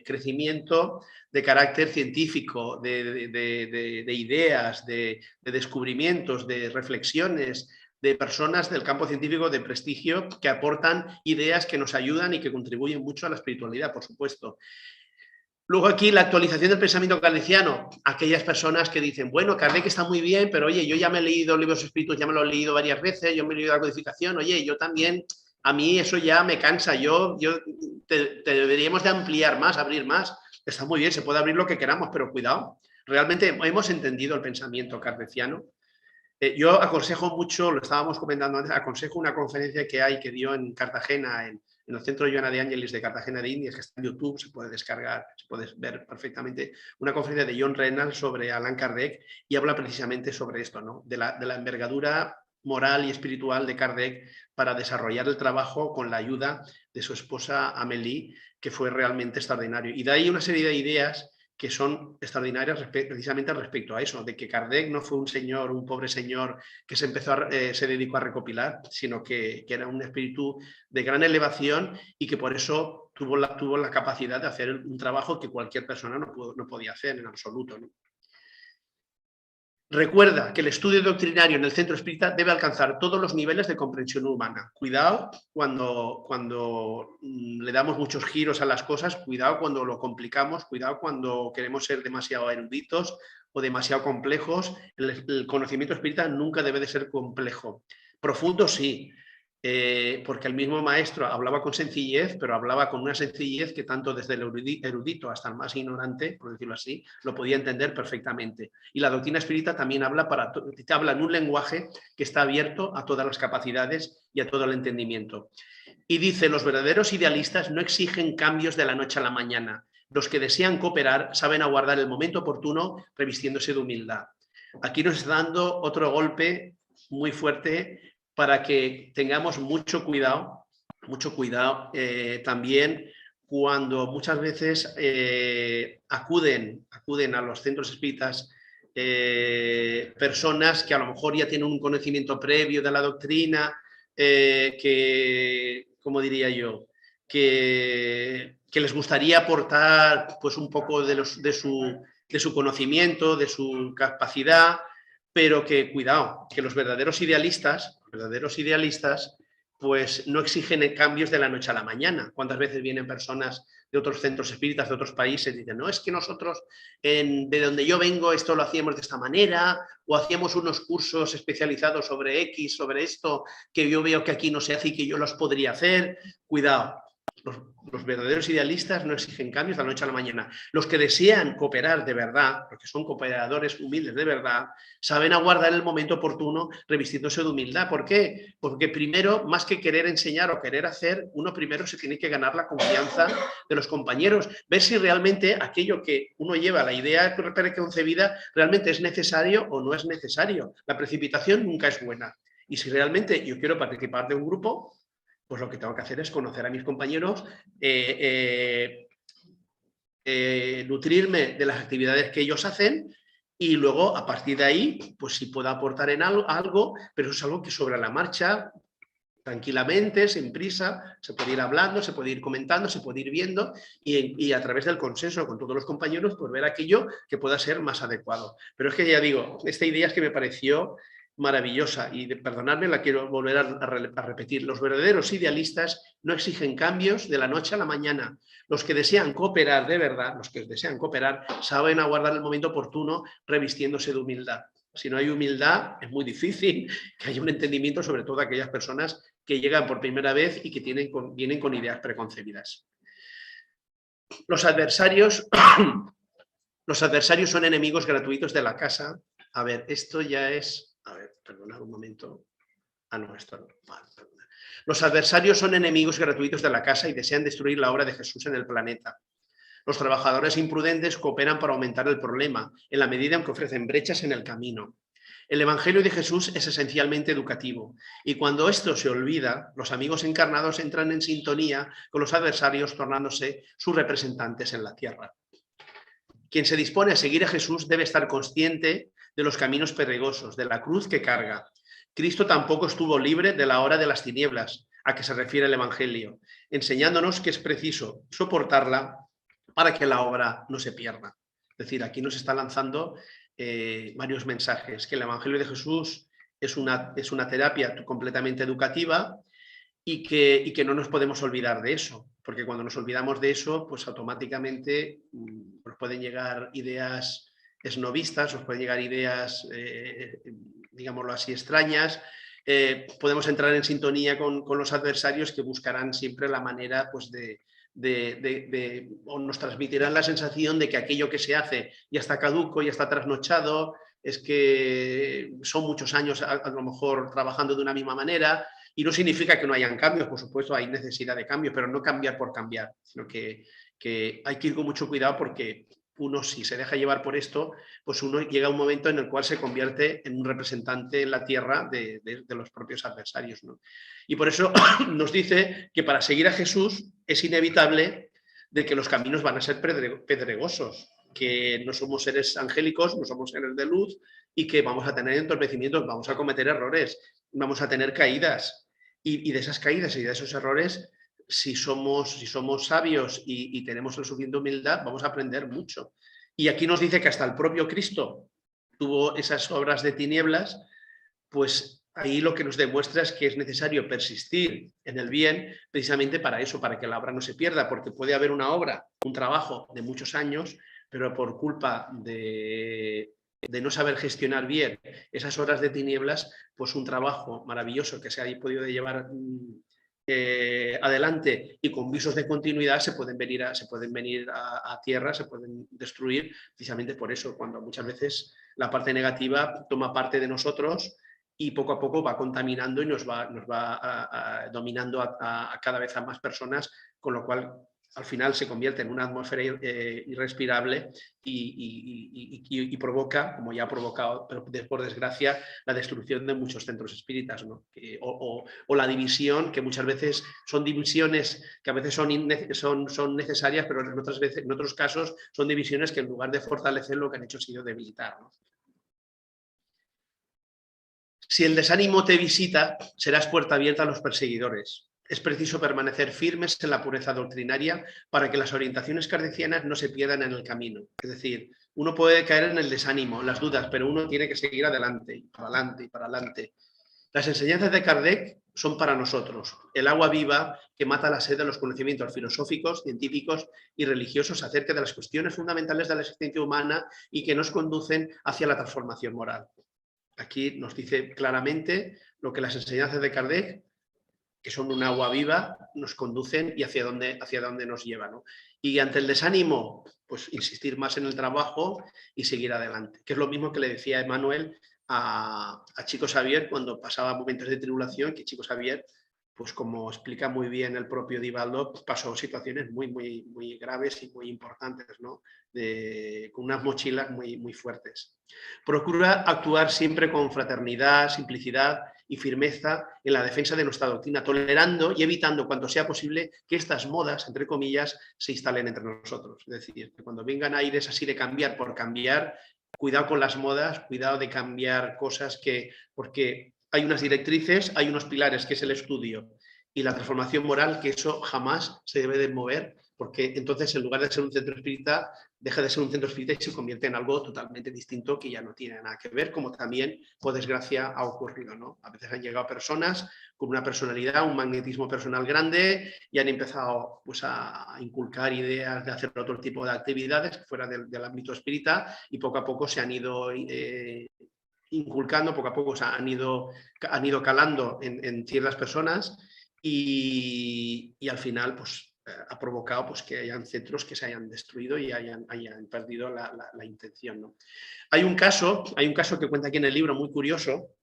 crecimiento de carácter científico, de ideas, de descubrimientos, de reflexiones, de personas del campo científico de prestigio que aportan ideas que nos ayudan y que contribuyen mucho a la espiritualidad, por supuesto. Luego aquí la actualización del pensamiento kardeciano, aquellas personas que dicen, bueno, Kardec está muy bien, pero oye, yo ya me he leído libros espíritus, ya me lo he leído varias veces, yo me he leído la codificación, oye, yo también, a mí eso ya me cansa, te deberíamos de ampliar más, abrir más. Está muy bien, se puede abrir lo que queramos, pero cuidado, realmente hemos entendido el pensamiento kardeciano. Yo aconsejo mucho, lo estábamos comentando antes, aconsejo una conferencia que dio en Cartagena, en el Centro Joana de Ángeles de Cartagena de Indias, que está en YouTube, se puede descargar, se puede ver perfectamente, una conferencia de John Reynolds sobre Allan Kardec y habla precisamente sobre esto, ¿no? de la envergadura moral y espiritual de Kardec para desarrollar el trabajo con la ayuda de su esposa Amélie, que fue realmente extraordinario. Y de ahí una serie de ideas que son extraordinarias precisamente respecto a eso, de que Kardec no fue un pobre señor que se dedicó a recopilar, sino que era un espíritu de gran elevación y que por eso tuvo la capacidad de hacer un trabajo que cualquier persona no podía hacer en absoluto, ¿no? Recuerda que el estudio doctrinario en el centro espírita debe alcanzar todos los niveles de comprensión humana. Cuidado cuando le damos muchos giros a las cosas, cuidado cuando lo complicamos, cuidado cuando queremos ser demasiado eruditos o demasiado complejos. El conocimiento espírita nunca debe de ser complejo. Profundo sí, porque el mismo maestro hablaba con sencillez, pero hablaba con una sencillez que tanto desde el erudito hasta el más ignorante, por decirlo así, lo podía entender perfectamente. Y la doctrina espírita también habla en un lenguaje que está abierto a todas las capacidades y a todo el entendimiento. Y dice, los verdaderos idealistas no exigen cambios de la noche a la mañana, Los que desean cooperar saben aguardar el momento oportuno revistiéndose de humildad. Aquí nos está dando otro golpe muy fuerte para que tengamos mucho cuidado también cuando muchas veces acuden a los centros espíritas personas que a lo mejor ya tienen un conocimiento previo de la doctrina, que, ¿cómo diría yo?, que les gustaría aportar pues, un poco de su conocimiento, de su capacidad, pero que, cuidado, que los verdaderos idealistas, pues no exigen cambios de la noche a la mañana. ¿Cuántas veces vienen personas de otros centros espíritas, de otros países, y dicen, no, es que nosotros, de donde yo vengo, esto lo hacíamos de esta manera, o hacíamos unos cursos especializados sobre X, sobre esto, que yo veo que aquí no se hace y que yo los podría hacer? Cuidado. Los verdaderos idealistas no exigen cambios de la noche a la mañana. Los que desean cooperar de verdad, porque son cooperadores humildes de verdad, saben aguardar el momento oportuno revistiéndose de humildad. ¿Por qué? Porque primero, más que querer enseñar o querer hacer, uno primero se tiene que ganar la confianza de los compañeros, ver si realmente aquello que uno lleva, la idea preconcebida, realmente es necesario o no es necesario. La precipitación nunca es buena. Y si realmente yo quiero participar de un grupo, pues lo que tengo que hacer es conocer a mis compañeros, nutrirme de las actividades que ellos hacen y luego, a partir de ahí, pues si puedo aportar en algo, pero eso es algo que sobre la marcha, tranquilamente, sin prisa, se puede ir hablando, se puede ir comentando, se puede ir viendo y a través del consenso con todos los compañeros, pues ver aquello que pueda ser más adecuado. Pero es que ya digo, esta idea es que me pareció maravillosa y, perdonadme, la quiero volver a repetir. Los verdaderos idealistas no exigen cambios de la noche a la mañana. Los que desean cooperar de verdad, saben aguardar el momento oportuno revistiéndose de humildad. Si no hay humildad, es muy difícil que haya un entendimiento, sobre todo aquellas personas que llegan por primera vez y que vienen con ideas preconcebidas. Los adversarios son enemigos gratuitos de la casa. A ver, esto ya es... A ver, perdonad un momento. Ah, no, esto no. Vale, perdonad. Los adversarios son enemigos gratuitos de la casa y desean destruir la obra de Jesús en el planeta. Los trabajadores imprudentes cooperan para aumentar el problema, en la medida en que ofrecen brechas en el camino. El Evangelio de Jesús es esencialmente educativo, y cuando esto se olvida, los amigos encarnados entran en sintonía con los adversarios, tornándose sus representantes en la tierra. Quien se dispone a seguir a Jesús debe estar consciente de los caminos pedregosos, de la cruz que carga. Cristo tampoco estuvo libre de la hora de las tinieblas, a que se refiere el Evangelio, enseñándonos que es preciso soportarla para que la obra no se pierda. Es decir, aquí nos está lanzando varios mensajes, que el Evangelio de Jesús es una terapia completamente educativa y que no nos podemos olvidar de eso, porque cuando nos olvidamos de eso, pues automáticamente nos pueden llegar ideas esnovistas, nos pueden llegar ideas, digámoslo así, extrañas. Podemos entrar en sintonía con los adversarios que buscarán siempre la manera pues, o nos transmitirán la sensación de que aquello que se hace ya está caduco, ya está trasnochado, es que son muchos años a lo mejor trabajando de una misma manera. Y no significa que no hayan cambios, por supuesto, hay necesidad de cambios, pero no cambiar por cambiar, sino que hay que ir con mucho cuidado porque uno, si se deja llevar por esto, pues uno llega a un momento en el cual se convierte en un representante en la tierra de los propios adversarios, ¿no? Y por eso nos dice que para seguir a Jesús es inevitable de que los caminos van a ser pedregosos, que no somos seres angélicos, no somos seres de luz y que vamos a tener entorpecimientos, vamos a cometer errores, vamos a tener caídas. Y de esas caídas y de esos errores, si somos sabios y tenemos la suficiente humildad, vamos a aprender mucho. Y aquí nos dice que hasta el propio Cristo tuvo esas obras de tinieblas, pues ahí lo que nos demuestra es que es necesario persistir en el bien precisamente para eso, para que la obra no se pierda, porque puede haber una obra, un trabajo de muchos años, pero por culpa de no saber gestionar bien esas horas de tinieblas, pues un trabajo maravilloso que se haya podido llevar adelante y con visos de continuidad se pueden venir a tierra, se pueden destruir precisamente por eso, cuando muchas veces la parte negativa toma parte de nosotros y poco a poco va contaminando y nos va dominando a cada vez a más personas, con lo cual al final se convierte en una atmósfera irrespirable y provoca, como ya ha provocado, pero por desgracia, la destrucción de muchos centros espíritas, ¿no? O la división, que muchas veces son divisiones que a veces son necesarias, pero en otros casos son divisiones que en lugar de fortalecer lo que han hecho ha sido debilitar, ¿no? Si el desánimo te visita, serás puerta abierta a los perseguidores. Es preciso permanecer firmes en la pureza doctrinaria para que las orientaciones kardecianas no se pierdan en el camino. Es decir, uno puede caer en el desánimo, en las dudas, pero uno tiene que seguir adelante, y para adelante, y para adelante. Las enseñanzas de Kardec son para nosotros, el agua viva que mata la sed de los conocimientos filosóficos, científicos y religiosos acerca de las cuestiones fundamentales de la existencia humana y que nos conducen hacia la transformación moral. Aquí nos dice claramente lo que las enseñanzas de Kardec, que son un agua viva, nos conducen y hacia dónde nos llevan, ¿no? Y ante el desánimo, pues insistir más en el trabajo y seguir adelante, que es lo mismo que le decía Emmanuel a Chico Xavier cuando pasaba momentos de tribulación, que Chico Xavier, pues como explica muy bien el propio Divaldo, pues pasó situaciones muy graves y muy importantes, ¿no? Con unas mochilas muy fuertes. Procura actuar siempre con fraternidad, simplicidad y firmeza en la defensa de nuestra doctrina, tolerando y evitando cuanto sea posible que estas modas, entre comillas, se instalen entre nosotros. Es decir, que cuando vengan aires así de cambiar por cambiar, cuidado con las modas, cuidado de cambiar cosas porque hay unas directrices, hay unos pilares que es el estudio y la transformación moral, que eso jamás se debe de mover, porque entonces en lugar de ser un centro espírita, deja de ser un centro espírita y se convierte en algo totalmente distinto que ya no tiene nada que ver, como también, por desgracia, ha ocurrido, ¿no? A veces han llegado personas con una personalidad, un magnetismo personal grande y han empezado pues, a inculcar ideas de hacer otro tipo de actividades fuera del ámbito espírita y poco a poco se han ido inculcando, poco a poco han ido calando en ciertas personas y al final pues ha provocado pues, que hayan centros que se hayan destruido y hayan perdido la intención, ¿no? Hay un caso que cuenta aquí en el libro muy curioso,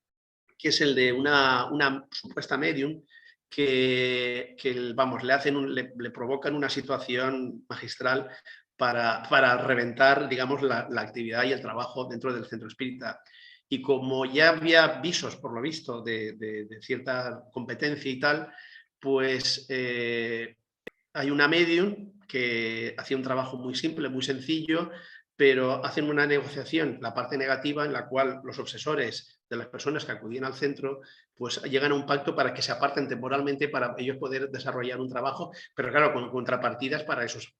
que es el de una supuesta medium que vamos, le provocan una situación magistral para reventar, digamos, la actividad y el trabajo dentro del centro espírita. Y como ya había visos, por lo visto, de cierta competencia y tal, pues hay una medium que hacía un trabajo muy simple, muy sencillo, pero hacen una negociación, la parte negativa, en la cual los obsesores de las personas que acudían al centro, pues llegan a un pacto para que se aparten temporalmente para ellos poder desarrollar un trabajo, pero claro, con contrapartidas para esos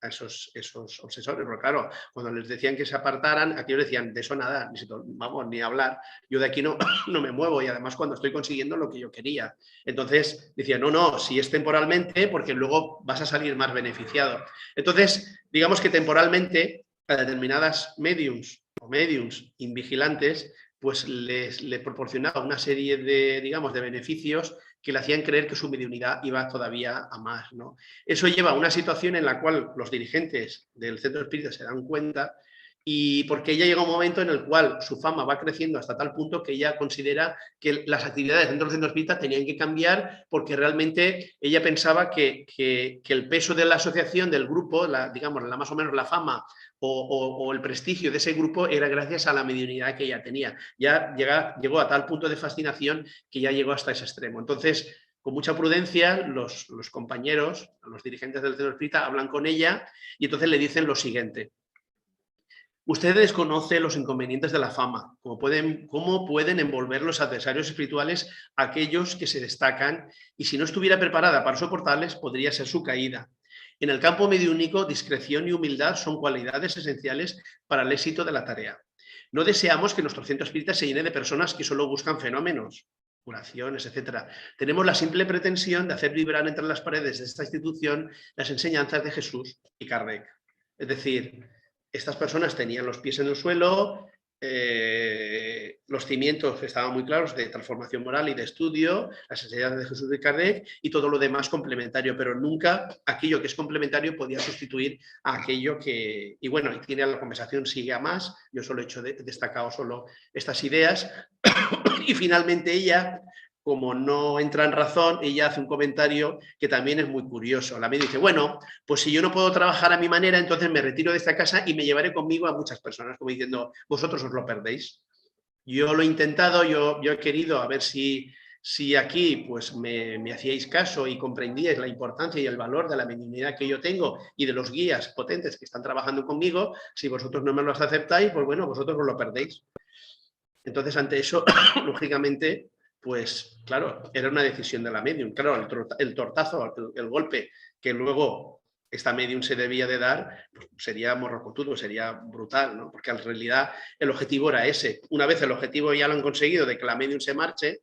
obsesores. Pero claro, cuando les decían que se apartaran, aquellos decían, de eso nada, vamos, ni hablar, yo de aquí no, no me muevo y además cuando estoy consiguiendo lo que yo quería. Entonces decían, no, si es temporalmente, porque luego vas a salir más beneficiado. Entonces, digamos que temporalmente a determinadas mediums o mediums invigilantes, pues le proporcionaba una serie de, digamos, de beneficios que le hacían creer que su mediunidad iba todavía a más, ¿no? Eso lleva a una situación en la cual los dirigentes del centro espírita se dan cuenta y porque ella llega un momento en el cual su fama va creciendo hasta tal punto que ella considera que las actividades dentro del centro espírita tenían que cambiar porque realmente ella pensaba que el peso de la asociación, del grupo, digamos, más o menos la fama o el prestigio de ese grupo era gracias a la mediunidad que ella tenía. Ya llegó a tal punto de fascinación que ya llegó hasta ese extremo. Entonces, con mucha prudencia, los compañeros, los dirigentes del centro espírita hablan con ella y entonces le dicen lo siguiente. Usted desconoce los inconvenientes de la fama, cómo pueden envolver los adversarios espirituales a aquellos que se destacan y si no estuviera preparada para soportarles podría ser su caída. En el campo mediúnico, discreción y humildad son cualidades esenciales para el éxito de la tarea. No deseamos que nuestro centro espírita se llene de personas que solo buscan fenómenos, curaciones, etc. Tenemos la simple pretensión de hacer vibrar entre las paredes de esta institución las enseñanzas de Jesús y Kardec. Es decir, estas personas tenían los pies en el suelo, los cimientos estaban muy claros de transformación moral y de estudio, las enseñanzas de Jesús de Kardec y todo lo demás complementario, pero nunca aquello que es complementario podía sustituir a aquello que... Y bueno, la conversación sigue a más, yo solo he destacado solo estas ideas y finalmente ella como no entra en razón, ella hace un comentario que también es muy curioso. La medium dice, bueno, pues si yo no puedo trabajar a mi manera, entonces me retiro de esta casa y me llevaré conmigo a muchas personas, como diciendo, vosotros os lo perdéis. Yo lo he intentado, yo he querido a ver si aquí pues me hacíais caso y comprendíais la importancia y el valor de la mediunidad que yo tengo y de los guías potentes que están trabajando conmigo. Si vosotros no me los aceptáis, pues bueno, vosotros os lo perdéis. Entonces, ante eso, lógicamente, pues claro, era una decisión de la medium. Claro, el tortazo, el golpe que luego esta medium se debía de dar, pues sería morrocotudo, sería brutal, ¿no? Porque en realidad el objetivo era ese. Una vez el objetivo ya lo han conseguido de que la medium se marche,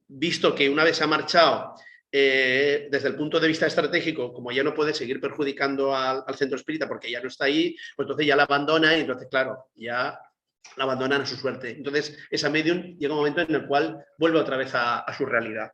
visto que una vez se ha marchado, desde el punto de vista estratégico, como ya no puede seguir perjudicando al centro espírita porque ya no está ahí, pues entonces ya la abandona y entonces, claro, ya la abandonan a su suerte. Entonces, esa medium llega un momento en el cual vuelve otra vez a su realidad.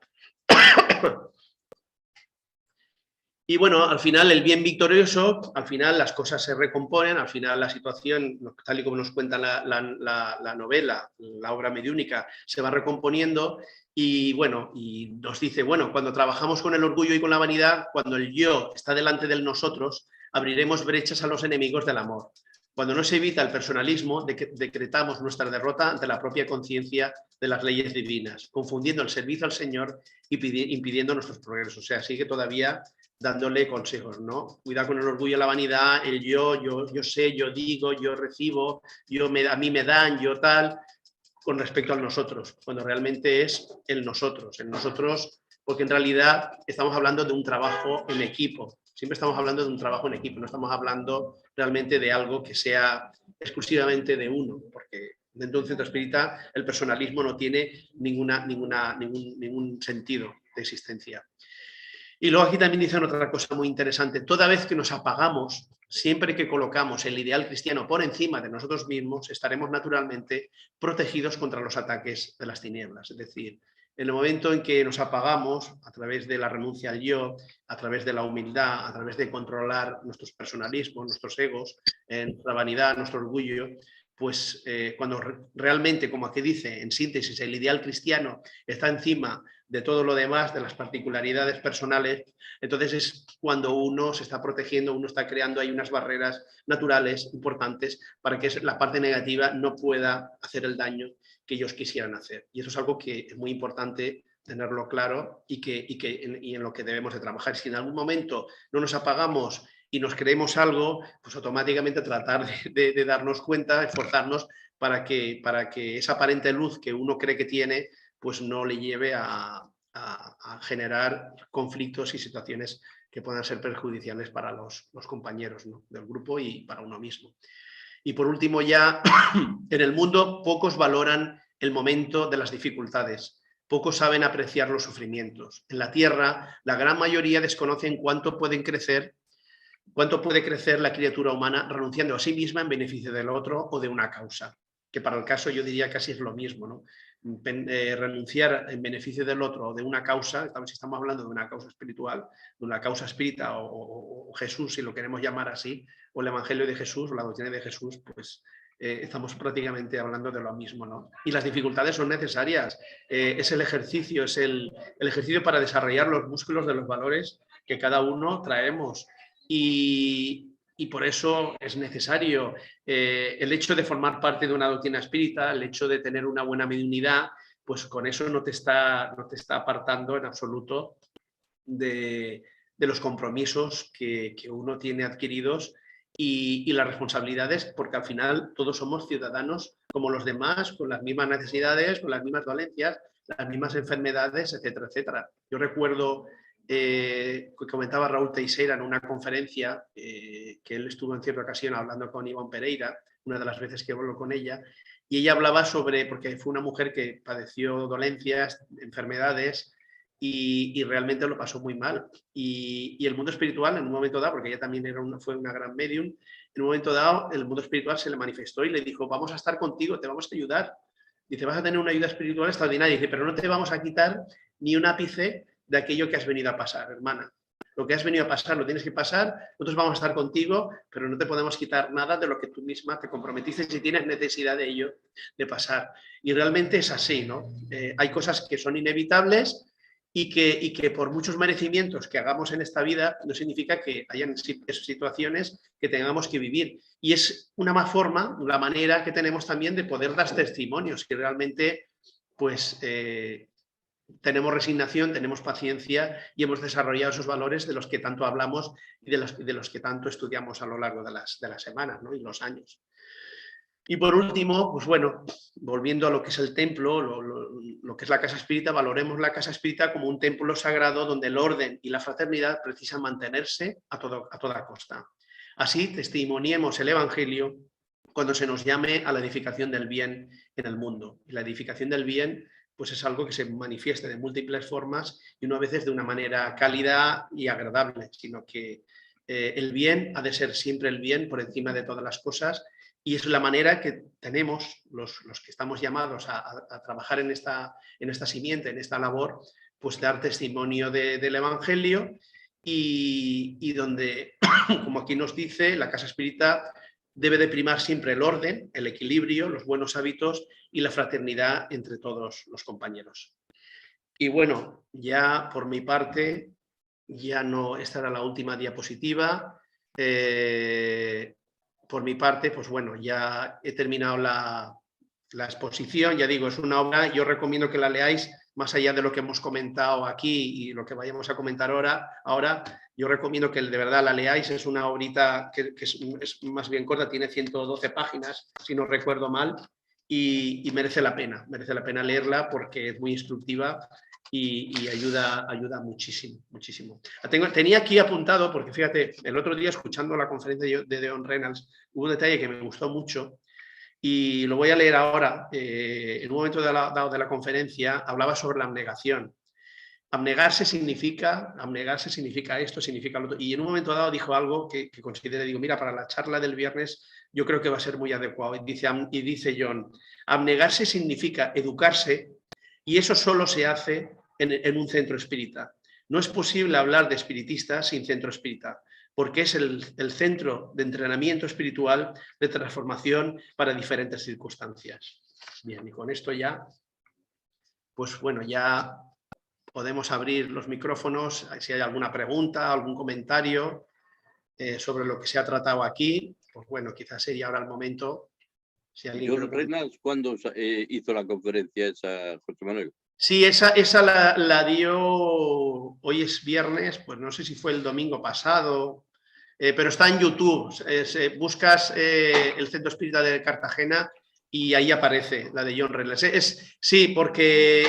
Y bueno, al final el bien victorioso, al final las cosas se recomponen, al final la situación, tal y como nos cuenta la novela, la obra mediúnica, se va recomponiendo y bueno, y nos dice, bueno, cuando trabajamos con el orgullo y con la vanidad, cuando el yo está delante del nosotros, abriremos brechas a los enemigos del amor. Cuando no se evita el personalismo, decretamos nuestra derrota ante la propia conciencia de las leyes divinas, confundiendo el servicio al Señor y impidiendo nuestros progresos. O sea, sigue todavía dándole consejos, ¿no? Cuidado con el orgullo y la vanidad, el yo sé, yo digo, yo recibo, a mí me dan, yo tal, con respecto al nosotros, cuando realmente es el nosotros, porque en realidad estamos hablando de un trabajo en equipo, siempre estamos hablando de un trabajo en equipo, no estamos hablando realmente de algo que sea exclusivamente de uno, porque dentro de un centro espírita el personalismo no tiene ningún sentido de existencia. Y luego aquí también dicen otra cosa muy interesante. Toda vez que nos apagamos, siempre que colocamos el ideal cristiano por encima de nosotros mismos, estaremos naturalmente protegidos contra los ataques de las tinieblas. Es decir, en el momento en que nos apagamos, a través de la renuncia al yo, a través de la humildad, a través de controlar nuestros personalismos, nuestros egos, nuestra vanidad, nuestro orgullo, pues cuando realmente, como aquí dice, en síntesis, el ideal cristiano está encima de todo lo demás, de las particularidades personales, entonces es cuando uno se está protegiendo, uno está creando ahí unas barreras naturales importantes para que la parte negativa no pueda hacer el daño que ellos quisieran hacer. Y eso es algo que es muy importante tenerlo claro y en lo que debemos de trabajar. Si en algún momento no nos apagamos y nos creemos algo, pues automáticamente tratar de darnos cuenta, esforzarnos para que esa aparente luz que uno cree que tiene, pues no le lleve a generar conflictos y situaciones que puedan ser perjudiciales para los compañeros, ¿no?, del grupo y para uno mismo. Y por último ya, en el mundo pocos valoran el momento de las dificultades, pocos saben apreciar los sufrimientos. En la tierra, la gran mayoría desconocen cuánto puede crecer la criatura humana renunciando a sí misma en beneficio del otro o de una causa, que para el caso yo diría casi es lo mismo, ¿no? Renunciar en beneficio del otro o de una causa, si estamos hablando de una causa espiritual, de una causa espírita o Jesús, si lo queremos llamar así, o el Evangelio de Jesús o la doctrina de Jesús, pues estamos prácticamente hablando de lo mismo, ¿no? Y las dificultades son necesarias, es el ejercicio, es el ejercicio para desarrollar los músculos de los valores que cada uno traemos. Y por eso es necesario el hecho de formar parte de una doctrina espírita, el hecho de tener una buena mediunidad, pues con eso no te está apartando en absoluto de los compromisos que uno tiene adquiridos y las responsabilidades, porque al final todos somos ciudadanos como los demás, con las mismas necesidades, con las mismas dolencias, las mismas enfermedades, etcétera, etcétera. Yo recuerdo que comentaba Raúl Teixeira en una conferencia que él estuvo en cierta ocasión hablando con Ivonne Pereira, una de las veces que habló con ella, y ella hablaba sobre, porque fue una mujer que padeció dolencias, enfermedades, y realmente lo pasó muy mal. Y el mundo espiritual, en un momento dado, porque ella también fue una gran medium, en un momento dado el mundo espiritual se le manifestó y le dijo, vamos a estar contigo, te vamos a ayudar. Dice, vas a tener una ayuda espiritual extraordinaria. Dice, pero no te vamos a quitar ni un ápice de aquello que has venido a pasar, hermana. lo que has venido a pasar lo tienes que pasar, nosotros vamos a estar contigo, pero no te podemos quitar nada de lo que tú misma te comprometiste si tienes necesidad de ello, de pasar. Y realmente es así, ¿no? Hay cosas que son inevitables y que por muchos merecimientos que hagamos en esta vida no significa que hayan situaciones que tengamos que vivir. Y es una forma, la manera que tenemos también de poder dar testimonios, que realmente pues tenemos resignación, tenemos paciencia y hemos desarrollado esos valores de los que tanto hablamos y de los que tanto estudiamos a lo largo de las semanas, ¿no? Y los años. Y por último, pues bueno, volviendo a lo que es el templo, lo que es la casa espírita, valoremos la casa espírita como un templo sagrado donde el orden y la fraternidad precisan mantenerse a toda costa. Así testimoniemos el Evangelio cuando se nos llame a la edificación del bien en el mundo. Y la edificación del bien pues es algo que se manifiesta de múltiples formas y no a veces de una manera cálida y agradable, sino que el bien ha de ser siempre el bien por encima de todas las cosas. Y es la manera que tenemos los que estamos llamados a trabajar en esta simiente, en esta labor, pues dar testimonio del Evangelio y donde, como aquí nos dice, la casa espírita debe de primar siempre el orden, el equilibrio, los buenos hábitos y la fraternidad entre todos los compañeros. Y bueno, ya por mi parte, ya no, esta era la última diapositiva. Por mi parte, pues bueno, ya he terminado la exposición, ya digo, es una obra, yo recomiendo que la leáis, más allá de lo que hemos comentado aquí y lo que vayamos a comentar ahora yo recomiendo que de verdad la leáis, es una obrita que es más bien corta, tiene 112 páginas, si no recuerdo mal, y merece la pena leerla porque es muy instructiva y ayuda muchísimo, muchísimo. Tenía aquí apuntado, porque fíjate, el otro día escuchando la conferencia de Deon Reynolds, hubo un detalle que me gustó mucho y lo voy a leer ahora. En un momento dado de la conferencia hablaba sobre la abnegación. Abnegarse significa esto, significa lo otro. Y en un momento dado dijo algo que consideré, digo, mira, para la charla del viernes yo creo que va a ser muy adecuado. Y dice John, abnegarse significa educarse y eso solo se hace en un centro espírita. No es posible hablar de espiritista sin centro espírita, porque es el centro de entrenamiento espiritual, de transformación para diferentes circunstancias. Bien, y con esto ya, pues bueno, ya podemos abrir los micrófonos, si hay alguna pregunta, algún comentario sobre lo que se ha tratado aquí, pues bueno, quizás sería ahora el momento. Si alguien John Reynolds, ¿cuándo hizo la conferencia esa, José Manuel? Sí, esa la dio, hoy es viernes, pues no sé si fue el domingo pasado, pero está en YouTube. Buscas el Centro Espírita de Cartagena y ahí aparece la de John Reynolds. Sí, porque,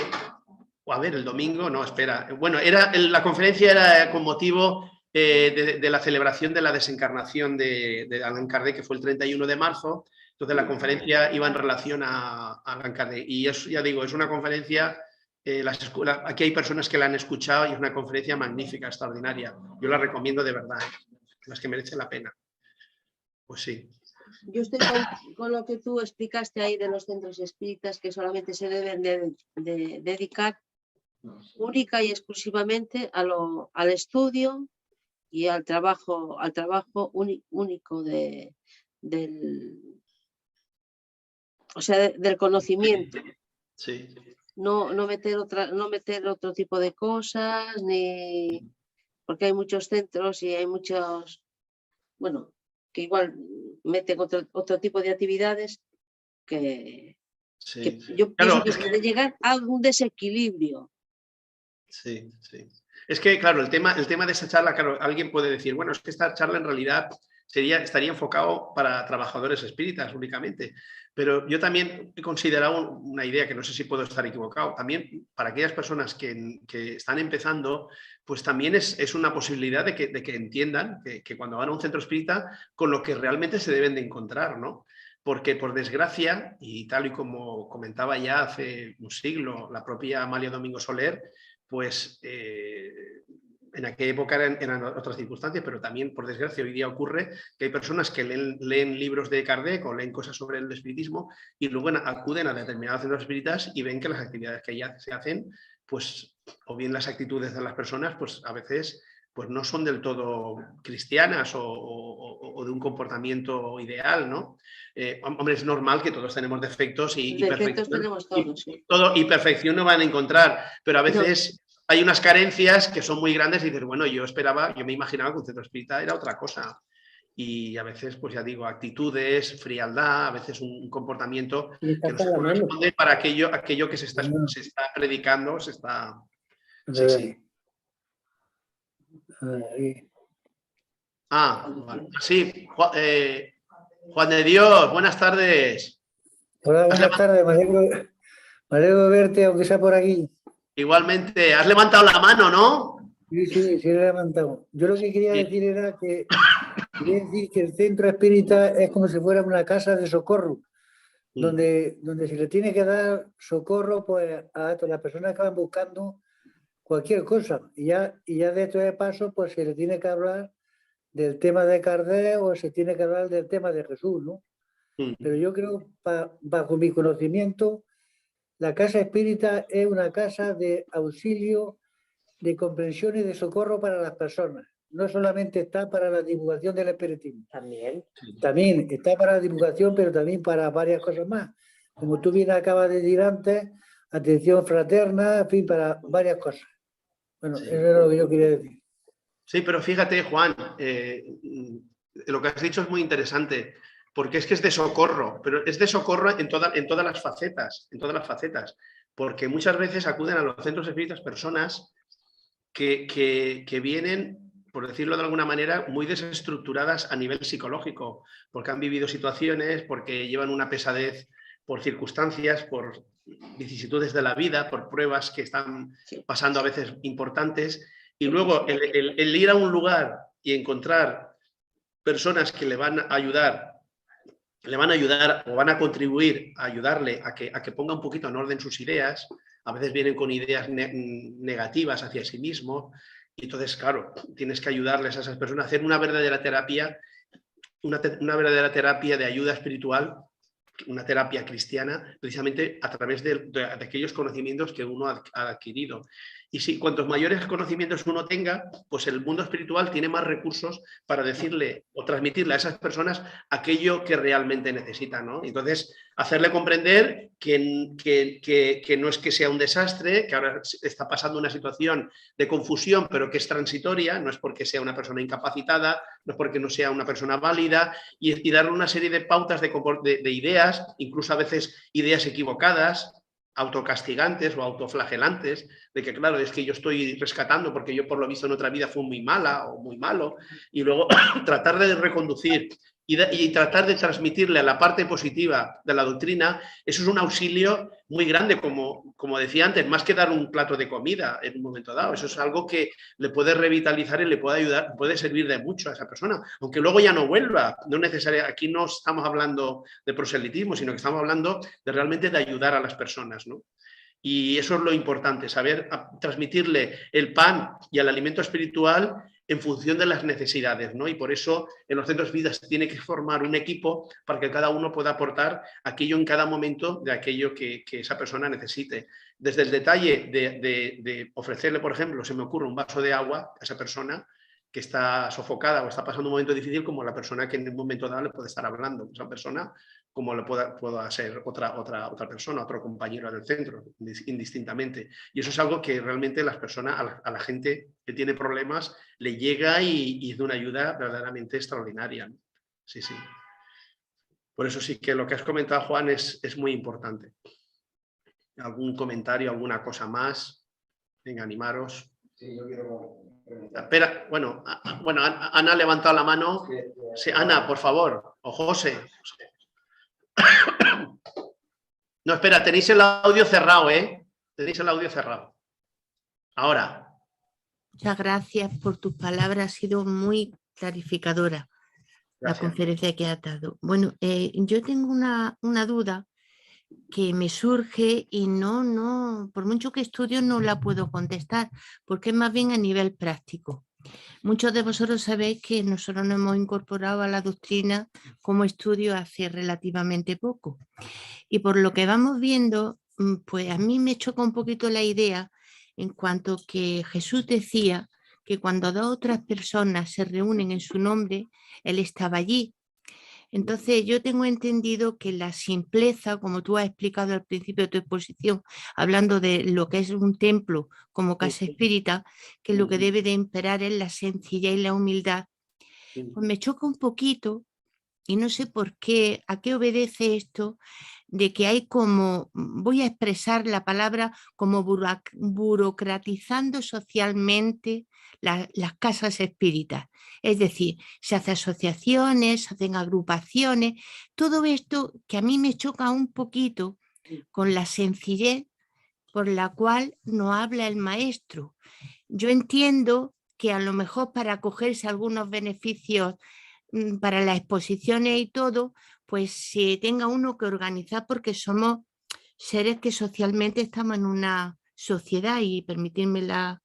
a ver, el domingo, no, espera. Bueno, la conferencia era con motivo de la celebración de la desencarnación de Allan Kardec, que fue el 31 de marzo. Entonces la conferencia iba en relación a Allan Kardec. Y es, ya digo, es una conferencia... aquí hay personas que la han escuchado y es una conferencia magnífica, extraordinaria. Yo la recomiendo de verdad, las que merece la pena. Pues sí. Yo estoy con lo que tú explicaste ahí de los centros espíritas, que solamente se deben de dedicar única y exclusivamente al estudio y al trabajo único del conocimiento. Sí. No meter otro tipo de cosas, porque hay muchos centros y hay muchos, bueno, que igual meten otro tipo de actividades que yo pienso que puede llegar a un desequilibrio. Sí, sí. Es que, claro, el tema de esa charla, claro, alguien puede decir, bueno, es que esta charla en realidad estaría enfocado para trabajadores espíritas únicamente. Pero yo también he considerado una idea que no sé si puedo estar equivocado. También para aquellas personas que están empezando, pues también es una posibilidad de que entiendan que cuando van a un centro espírita con lo que realmente se deben de encontrar, ¿no? Porque por desgracia, y tal y como comentaba ya hace un siglo la propia Amalia Domingo Soler, pues en aquella época eran otras circunstancias, pero también, por desgracia, hoy día ocurre que hay personas que leen libros de Kardec o leen cosas sobre el espiritismo y luego acuden a determinados centros espíritas y ven que las actividades que ya se hacen, pues, o bien las actitudes de las personas, pues a veces pues no son del todo cristianas o de un comportamiento ideal, ¿no? Hombre, es normal que todos tenemos defectos y Defectos tenemos todos, sí. y perfección no van a encontrar, pero a veces hay unas carencias que son muy grandes y dices, bueno, yo me imaginaba que un centro espírita era otra cosa. Y a veces, pues ya digo, actitudes, frialdad, a veces un comportamiento que no se corresponde para aquello que se está predicando, se está... Sí, sí. Vale. Sí, Juan de Dios, buenas tardes. Hola, buenas tardes, me alegro de verte, aunque sea por aquí. Igualmente, has levantado la mano, ¿no? Sí, lo he levantado. Yo lo que quería decir era que el centro espírita es como si fuera una casa de socorro, donde se le tiene que dar socorro pues, a todas las personas que van buscando cualquier cosa. Y ya de esto de paso, pues se le tiene que hablar del tema de Kardec o se tiene que hablar del tema de Jesús, ¿no? Pero yo creo, bajo mi conocimiento, la casa espírita es una casa de auxilio, de comprensión y de socorro para las personas. No solamente está para la divulgación del espiritismo. También está para la divulgación, pero también para varias cosas más. Como tú bien acabas de decir antes, atención fraterna, en fin, para varias cosas. Bueno, sí. Eso es lo que yo quería decir. Sí, pero fíjate, Juan, lo que has dicho es muy interesante, porque es que es de socorro, pero es de socorro en todas las facetas, porque muchas veces acuden a los centros espíritas personas que vienen, por decirlo de alguna manera, muy desestructuradas a nivel psicológico, porque han vivido situaciones, porque llevan una pesadez por circunstancias, por vicisitudes de la vida, por pruebas que están pasando a veces importantes, y luego el ir a un lugar y encontrar personas que le van a ayudar o van a contribuir a ayudarle a que ponga un poquito en orden sus ideas. A veces vienen con ideas negativas hacia sí mismo y entonces, claro, tienes que ayudarles a esas personas a hacer una verdadera terapia, una verdadera terapia de ayuda espiritual, una terapia cristiana, precisamente a través de aquellos conocimientos que uno ha adquirido. Y si cuantos mayores conocimientos uno tenga, pues el mundo espiritual tiene más recursos para decirle o transmitirle a esas personas aquello que realmente necesitan, ¿no? Entonces, hacerle comprender que no es que sea un desastre, que ahora está pasando una situación de confusión, pero que es transitoria, no es porque sea una persona incapacitada, no es porque no sea una persona válida, y darle una serie de pautas de ideas, incluso a veces ideas equivocadas, autocastigantes o autoflagelantes, de que claro, es que yo estoy rescatando porque yo por lo visto en otra vida fui muy mala o muy malo, y luego tratar de reconducir y tratar de transmitirle a la parte positiva de la doctrina, eso es un auxilio muy grande, como decía antes, más que dar un plato de comida en un momento dado, eso es algo que le puede revitalizar y le puede ayudar, puede servir de mucho a esa persona, aunque luego ya no vuelva, no necesariamente, aquí no estamos hablando de proselitismo, sino que estamos hablando de realmente de ayudar a las personas, ¿no? Y eso es lo importante, saber transmitirle el pan y el alimento espiritual en función de las necesidades, ¿no? Y por eso en los centros espíritas se tiene que formar un equipo para que cada uno pueda aportar aquello en cada momento de aquello que esa persona necesite. Desde el detalle de ofrecerle, por ejemplo, se me ocurre un vaso de agua a esa persona que está sofocada o está pasando un momento difícil, como la persona que en un momento dado le puede estar hablando. Esa persona, como le pueda ser otra persona, otro compañero del centro, indistintamente. Y eso es algo que realmente las personas, a la gente que tiene problemas, le llega y es de una ayuda verdaderamente extraordinaria, ¿no? Sí, sí. Por eso sí que lo que has comentado, Juan, es muy importante. ¿Algún comentario, alguna cosa más? Venga, animaros. Sí, yo quiero... Espera, bueno, Ana ha levantado la mano. Sí, Ana, por favor. O José. No, espera, tenéis el audio cerrado, ¿eh? Tenéis el audio cerrado. Ahora. Muchas gracias por tus palabras, ha sido muy clarificadora. Gracias. La conferencia que has dado. Bueno, yo tengo una duda que me surge y no, por mucho que estudio no la puedo contestar, porque es más bien a nivel práctico. Muchos de vosotros sabéis que nosotros nos hemos incorporado a la doctrina como estudio hace relativamente poco. Y por lo que vamos viendo, pues a mí me choca un poquito la idea en cuanto que Jesús decía que cuando dos otras personas se reúnen en su nombre, él estaba allí. Entonces yo tengo entendido que la simpleza, como tú has explicado al principio de tu exposición, hablando de lo que es un templo como casa espírita, que lo que debe de imperar es la sencillez y la humildad, pues me choca un poquito y no sé por qué, a qué obedece esto de que hay como, voy a expresar la palabra, como burocratizando socialmente las casas espíritas. Es decir, se hacen asociaciones, se hacen agrupaciones, todo esto que a mí me choca un poquito con la sencillez por la cual nos habla el maestro. Yo entiendo que a lo mejor para acogerse a algunos beneficios para las exposiciones y todo, pues se tenga uno que organizar porque somos seres que socialmente estamos en una sociedad y permitirme la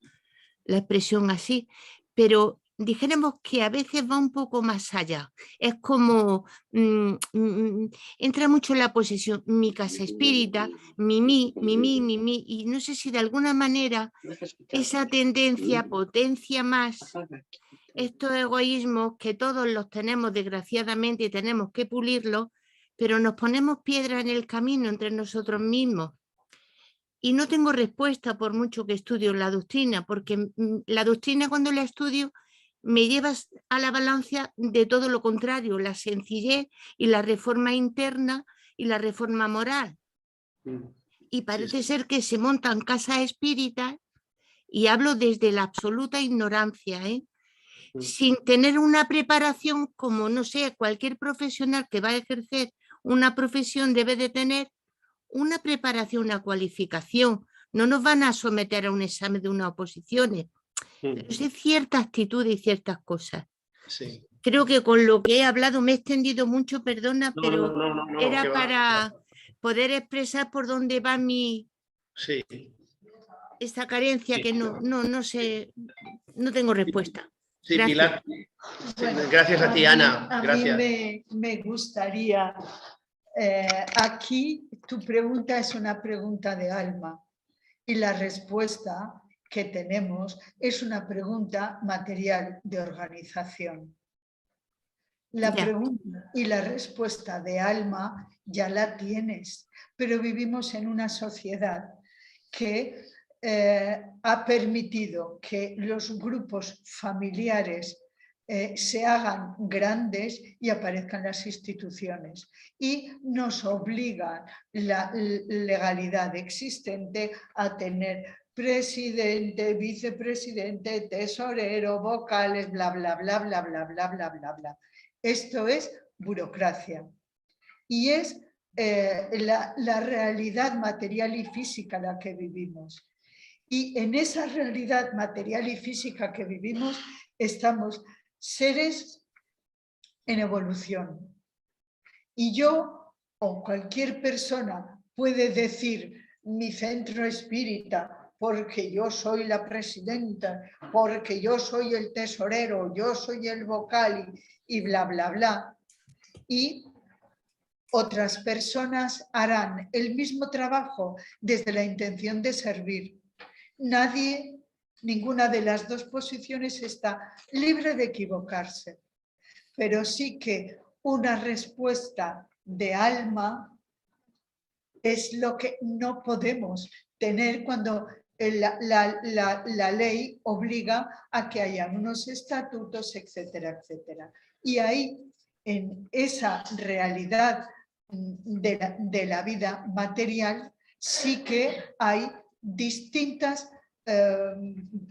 expresión así, pero dijéramos que a veces va un poco más allá. Es como, entra mucho en la posesión, mi casa espírita, mi, y no sé si de alguna manera esa tendencia potencia más estos egoísmos que todos los tenemos desgraciadamente y tenemos que pulirlos, pero nos ponemos piedra en el camino entre nosotros mismos. Y no tengo respuesta por mucho que estudio la doctrina, porque la doctrina cuando la estudio me lleva a la balanza de todo lo contrario, la sencillez y la reforma interna y la reforma moral. Y parece ser que se montan casas espíritas, y hablo desde la absoluta ignorancia, sin tener una preparación como, no sé, cualquier profesional que va a ejercer una profesión debe de tener una preparación, una cualificación. No nos van a someter a un examen de unas oposiciones. Pero es cierta actitud y ciertas cosas. Sí. Creo que con lo que he hablado me he extendido mucho, perdona, pero era para poder expresar por dónde va esta carencia que no sé, no tengo respuesta. Sí, Gracias. Pilar. Bueno, gracias a ti, Ana. Gracias. A mí me gustaría, aquí tu pregunta es una pregunta de alma y la respuesta que tenemos es una pregunta material de organización. La pregunta y la respuesta de alma ya la tienes, pero vivimos en una sociedad que ha permitido que los grupos familiares se hagan grandes y aparezcan las instituciones, y nos obliga la legalidad existente a tener presidente, vicepresidente, tesorero, vocales, bla, bla, bla, bla, bla, bla, bla, bla, bla. Esto es burocracia y es la realidad material y física la que vivimos. Y en esa realidad material y física que vivimos estamos seres en evolución. Y yo o cualquier persona puede decir mi centro espírita porque yo soy la presidenta, porque yo soy el tesorero, yo soy el vocal y bla, bla, bla. Y otras personas harán el mismo trabajo desde la intención de servir. Nadie, ninguna de las dos posiciones está libre de equivocarse, pero sí que una respuesta de alma es lo que no podemos tener cuando la ley obliga a que haya unos estatutos, etcétera, etcétera. Y ahí, en esa realidad de la vida material, sí que hay distintas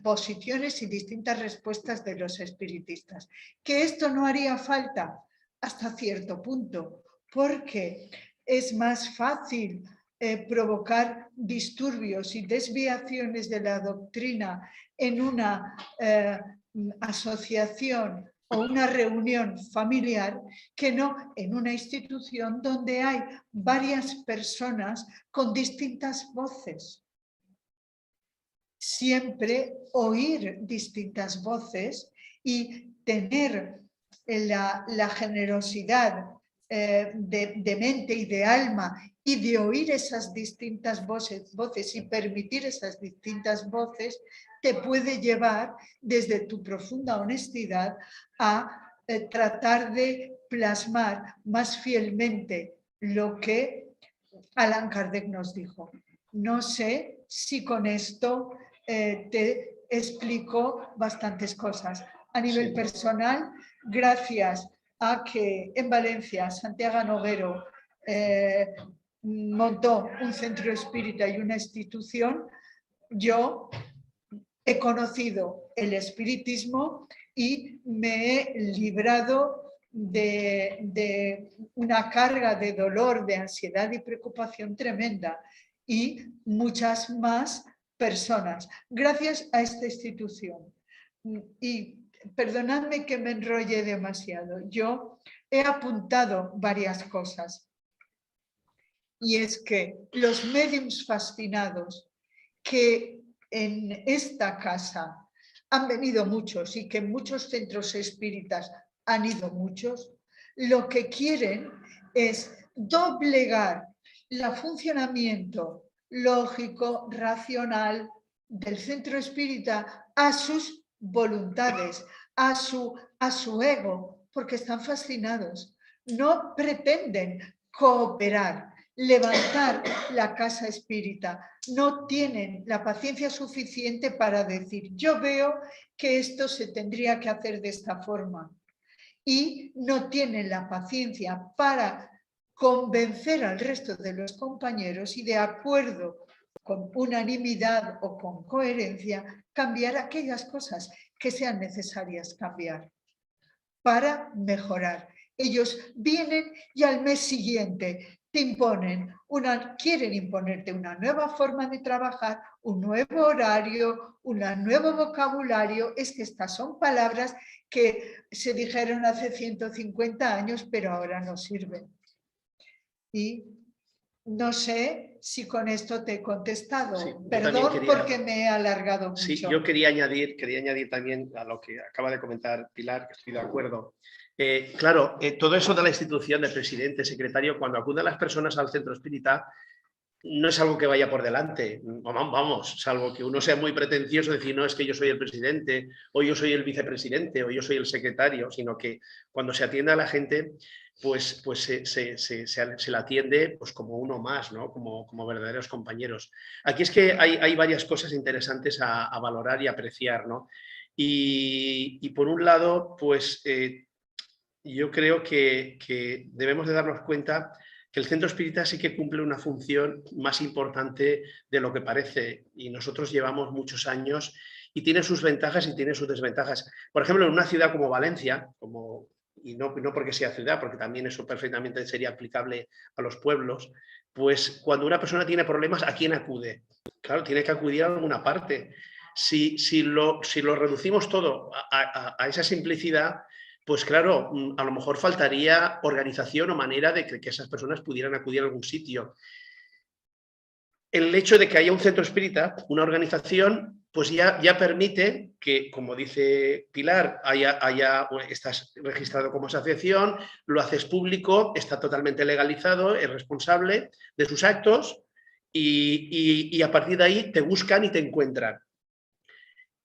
posiciones y distintas respuestas de los espiritistas. Que esto no haría falta hasta cierto punto, porque es más fácil provocar disturbios y desviaciones de la doctrina en una asociación o una reunión familiar que no en una institución donde hay varias personas con distintas voces. Siempre oír distintas voces y tener la generosidad de mente y de alma y de oír esas distintas voces y permitir esas distintas voces, te puede llevar desde tu profunda honestidad a tratar de plasmar más fielmente lo que Allan Kardec nos dijo. No sé si con esto te explico bastantes cosas. A nivel personal, gracias a que en Valencia Santiago Noguero montó un centro espírita y una institución, yo he conocido el espiritismo y me he librado de una carga de dolor, de ansiedad y preocupación tremenda, y muchas más personas, gracias a esta institución. Y perdonadme que me enrolle demasiado, yo he apuntado varias cosas, y es que los médiums fascinados, que en esta casa han venido muchos y que en muchos centros espíritas han ido muchos, lo que quieren es doblegar el funcionamiento lógico, racional del centro espírita a sus voluntades, a su ego, porque están fascinados. No pretenden cooperar, levantar la casa espírita, no tienen la paciencia suficiente para decir, yo veo que esto se tendría que hacer de esta forma, y no tienen la paciencia para convencer al resto de los compañeros y, de acuerdo con unanimidad o con coherencia, cambiar aquellas cosas que sean necesarias cambiar para mejorar. Ellos vienen y al mes siguiente te quieren imponerte una nueva forma de trabajar, un nuevo horario, un nuevo vocabulario. Es que estas son palabras que se dijeron hace 150 años, pero ahora no sirven. Y no sé si con esto te he contestado. Sí, perdón porque me he alargado mucho. Sí, yo quería añadir también a lo que acaba de comentar Pilar, que estoy de acuerdo. Claro, todo eso de la institución de presidente, secretario, cuando acuden las personas al centro espírita, no es algo que vaya por delante, vamos, salvo que uno sea muy pretencioso, decir, no, es que yo soy el presidente, o yo soy el vicepresidente, o yo soy el secretario, sino que cuando se atiende a la gente, pues se la atiende pues como uno más, ¿no? Como verdaderos compañeros. Aquí es que hay varias cosas interesantes a valorar y apreciar, ¿no? Y por un lado, pues yo creo que debemos de darnos cuenta que el centro espírita sí que cumple una función más importante de lo que parece, y nosotros llevamos muchos años y tiene sus ventajas y tiene sus desventajas. Por ejemplo, en una ciudad como Valencia, y no porque sea ciudad, porque también eso perfectamente sería aplicable a los pueblos, pues cuando una persona tiene problemas, ¿a quién acude? Claro, tiene que acudir a alguna parte. Si lo reducimos todo a esa simplicidad, pues claro, a lo mejor faltaría organización o manera de que esas personas pudieran acudir a algún sitio. El hecho de que haya un centro espírita, una organización, pues ya permite que, como dice Pilar, estás registrado como asociación, lo haces público, está totalmente legalizado, es responsable de sus actos y a partir de ahí te buscan y te encuentran.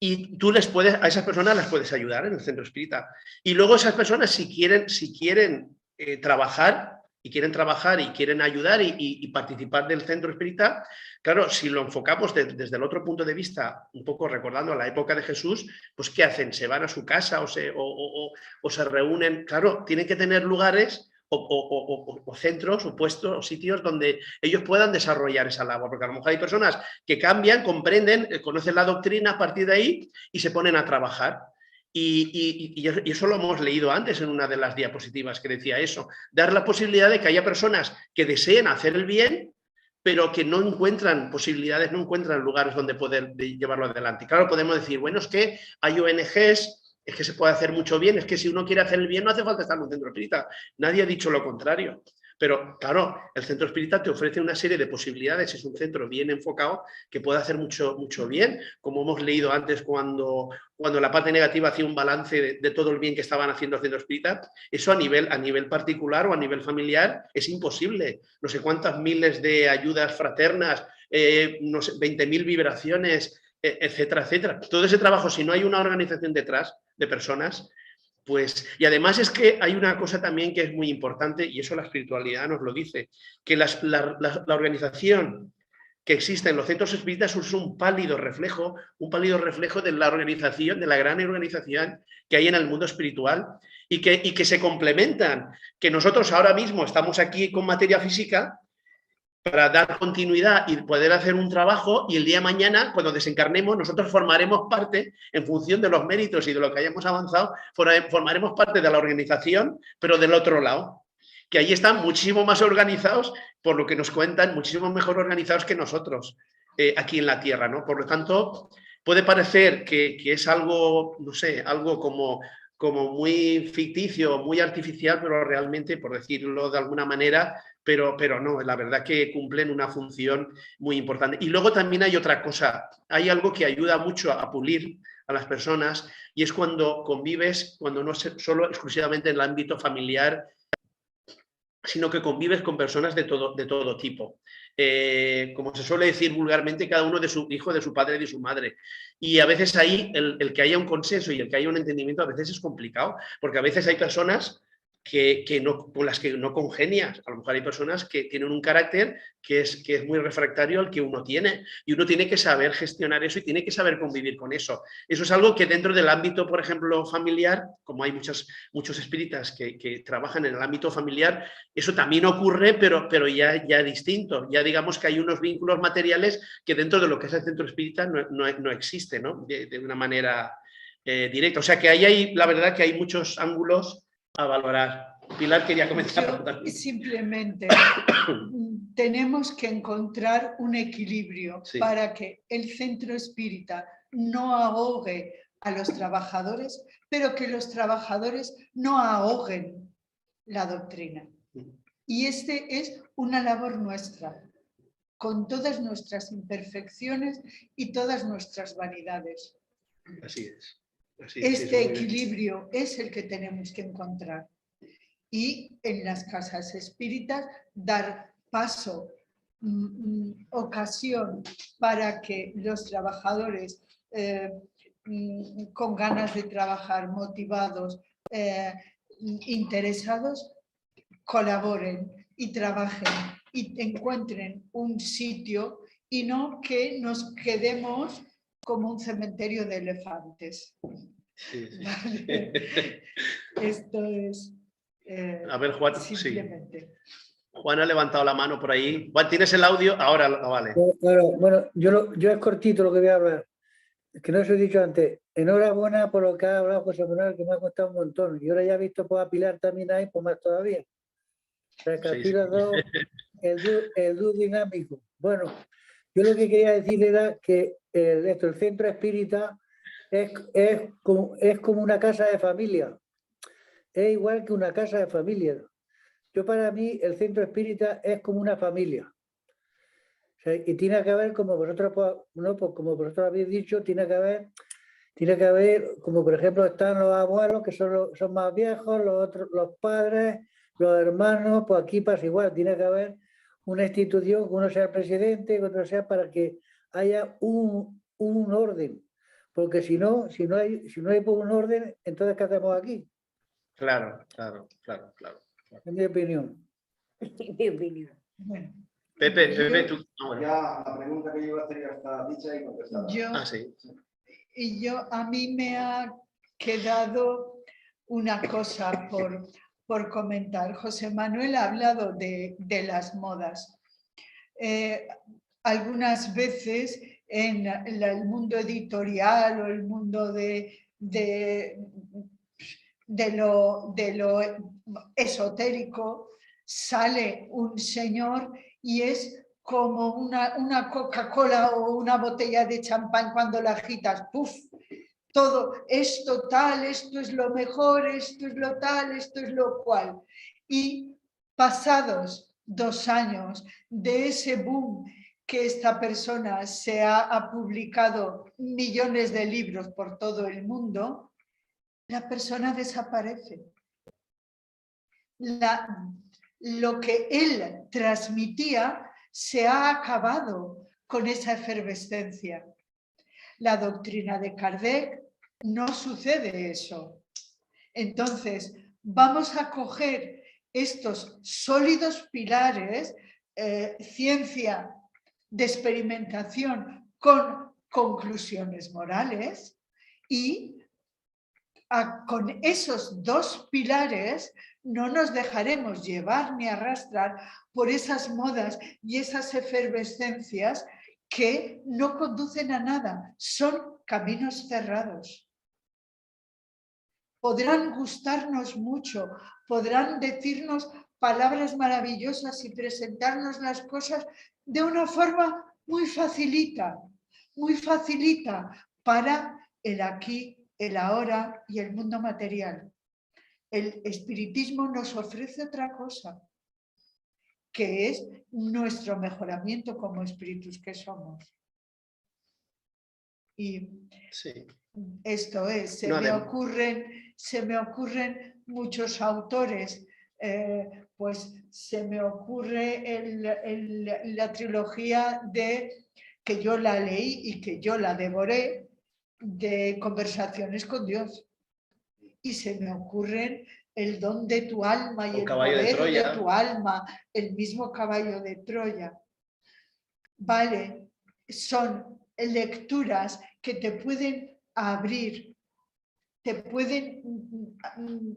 Y tú a esas personas las puedes ayudar en el centro espírita. Y luego esas personas, si quieren trabajar y quieren ayudar y participar del centro espírita, claro, si lo enfocamos desde el otro punto de vista, un poco recordando a la época de Jesús, pues ¿qué hacen? ¿Se van a su casa o se reúnen? Claro, tienen que tener lugares o centros o puestos o sitios donde ellos puedan desarrollar esa labor, porque a lo mejor hay personas que cambian, comprenden, conocen la doctrina a partir de ahí y se ponen a trabajar. Y eso lo hemos leído antes en una de las diapositivas que decía eso, dar la posibilidad de que haya personas que deseen hacer el bien, pero que no encuentran posibilidades, no encuentran lugares donde poder llevarlo adelante. Y claro, podemos decir, bueno, es que hay ONGs, es que se puede hacer mucho bien, es que si uno quiere hacer el bien no hace falta estar en un centro espírita. Nadie ha dicho lo contrario. Pero claro, el centro espírita te ofrece una serie de posibilidades, es un centro bien enfocado que puede hacer mucho bien, como hemos leído antes cuando la parte negativa hacía un balance de todo el bien que estaban haciendo el centro espírita. Eso a nivel particular o a nivel familiar es imposible. No sé cuántas miles de ayudas fraternas, no sé, 20.000 vibraciones etcétera, etcétera. Todo ese trabajo, si no hay una organización detrás de personas, pues, y además es que hay una cosa también que es muy importante, y eso la espiritualidad nos lo dice, que la organización que existe en los centros espíritas es un pálido reflejo de la organización, de la gran organización que hay en el mundo espiritual y que se complementan, que nosotros ahora mismo estamos aquí con materia física para dar continuidad y poder hacer un trabajo, y el día de mañana, cuando desencarnemos, nosotros formaremos parte, en función de los méritos y de lo que hayamos avanzado, formaremos parte de la organización, pero del otro lado, que ahí están muchísimo más organizados, por lo que nos cuentan, muchísimo mejor organizados que nosotros aquí en la Tierra, ¿no? Por lo tanto, puede parecer que es algo, no sé, algo como muy ficticio, muy artificial, pero realmente, por decirlo de alguna manera, pero no, la verdad que cumplen una función muy importante. Y luego también hay otra cosa, hay algo que ayuda mucho a pulir a las personas, y es cuando convives, cuando no es solo exclusivamente en el ámbito familiar, sino que convives con personas de todo tipo. Como se suele decir vulgarmente, cada uno de su hijo, de su padre y de su madre. Y a veces ahí el que haya un consenso y el que haya un entendimiento a veces es complicado, porque a veces hay personas con las que no congenias. A lo mejor hay personas que tienen un carácter que es muy refractario al que uno tiene, y uno tiene que saber gestionar eso y tiene que saber convivir con eso. Eso es algo que dentro del ámbito, por ejemplo, familiar, como hay muchos espíritas que trabajan en el ámbito familiar, eso también ocurre, pero ya distinto. Ya digamos que hay unos vínculos materiales que dentro de lo que es el centro espírita no existe, ¿no? De una manera directa. O sea que ahí hay, la verdad que hay muchos ángulos a valorar. Pilar quería comentar. Simplemente tenemos que encontrar un equilibrio para que el centro espírita no ahogue a los trabajadores, pero que los trabajadores no ahoguen la doctrina. Y este es una labor nuestra, con todas nuestras imperfecciones y todas nuestras vanidades. Así es. Este equilibrio es el que tenemos que encontrar. Y en las casas espíritas dar paso, ocasión para que los trabajadores con ganas de trabajar, motivados, interesados, colaboren y trabajen y encuentren un sitio, y no que nos quedemos como un cementerio de elefantes. Sí. ¿Vale? Esto es... a ver, Juan, simplemente. sí. Juan ha levantado la mano por ahí. Juan, ¿tienes el audio? Ahora, vale. Claro, bueno, yo es cortito lo que voy a hablar. Es que no os he dicho antes. Enhorabuena por lo que ha hablado José Manuel, que me ha costado un montón. Y ahora ya he visto pues, a Pilar también ahí, pues más todavía. O sea, que así los dos, el dúo dinámico. Bueno, yo lo que quería decir era que el centro espírita es como una casa de familia. Es igual que una casa de familia. Yo, para mí, el centro espírita es como una familia. O sea, y tiene que haber, como vosotros, como vosotros habéis dicho, tiene que haber, como por ejemplo están los abuelos, que son más viejos, los padres, los hermanos, pues aquí pasa igual, tiene que haber una institución, que uno sea el presidente, que otro sea, para que haya un orden. Porque si no hay un orden, entonces ¿qué hacemos aquí? Claro. En mi opinión. Bueno, Pepe, tú. Bueno. Ya la pregunta que yo iba a hacer ya está dicha y contestada. Sí. Y a mí me ha quedado una cosa por comentar. José Manuel ha hablado de las modas. Algunas veces en el mundo editorial o el mundo de lo esotérico sale un señor y es como una Coca-Cola o una botella de champán cuando la agitas, ¡puf! Todo esto tal, esto es lo mejor, esto es lo tal, esto es lo cual. Y pasados 2 años de ese boom que esta persona ha publicado millones de libros por todo el mundo, la persona desaparece. Lo que él transmitía se ha acabado con esa efervescencia. La doctrina de Kardec no sucede eso. Entonces, vamos a coger estos sólidos pilares, ciencia de experimentación con conclusiones morales, y con esos dos pilares no nos dejaremos llevar ni arrastrar por esas modas y esas efervescencias que no conducen a nada, son caminos cerrados. Podrán gustarnos mucho, podrán decirnos palabras maravillosas y presentarnos las cosas de una forma muy facilita para el aquí, el ahora y el mundo material. El espiritismo nos ofrece otra cosa, que es nuestro mejoramiento como espíritus que somos. Y sí. Esto es, se me ocurren muchos autores, pues se me ocurre la trilogía que yo la leí y que yo la devoré, de Conversaciones con Dios. Y se me ocurren El don de tu alma y el poder de tu alma, el mismo Caballo de Troya. Vale, son lecturas que te pueden abrir, te pueden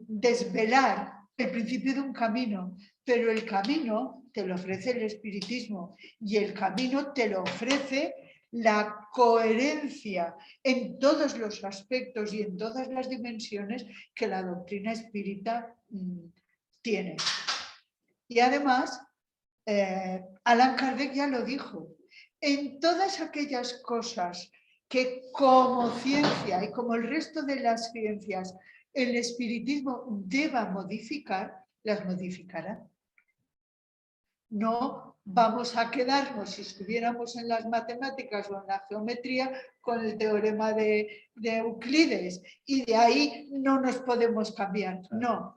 desvelar el principio de un camino, pero el camino te lo ofrece el espiritismo y el camino te lo ofrece la coherencia en todos los aspectos y en todas las dimensiones que la doctrina espírita tiene. Y además, Allan Kardec ya lo dijo, en todas aquellas cosas que como ciencia y como el resto de las ciencias el espiritismo deba modificar, las modificará. No vamos a quedarnos, si estuviéramos en las matemáticas o en la geometría, con el teorema de Euclides y de ahí no nos podemos cambiar. No.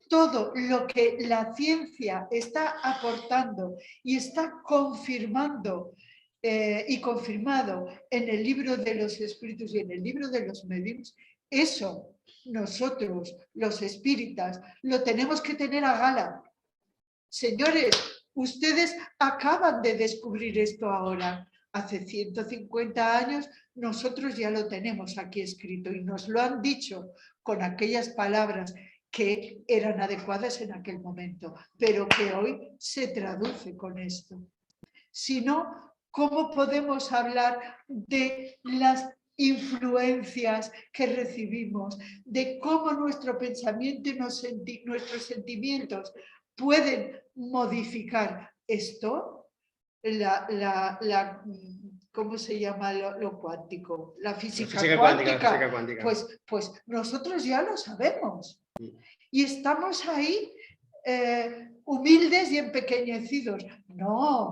Todo lo que la ciencia está aportando y está confirmando y confirmado en el libro de los espíritus y en el libro de los mediums, eso nosotros, los espíritas, lo tenemos que tener a gala. Señores, ustedes acaban de descubrir esto ahora. Hace 150 años nosotros ya lo tenemos aquí escrito y nos lo han dicho con aquellas palabras que eran adecuadas en aquel momento, pero que hoy se traduce con esto. Si no, ¿cómo podemos hablar de las influencias que recibimos, de cómo nuestro pensamiento y nuestros sentimientos pueden modificar esto? ¿Cómo se llama lo cuántico? La física cuántica. Pues nosotros ya lo sabemos. Y estamos ahí humildes y empequeñecidos. No,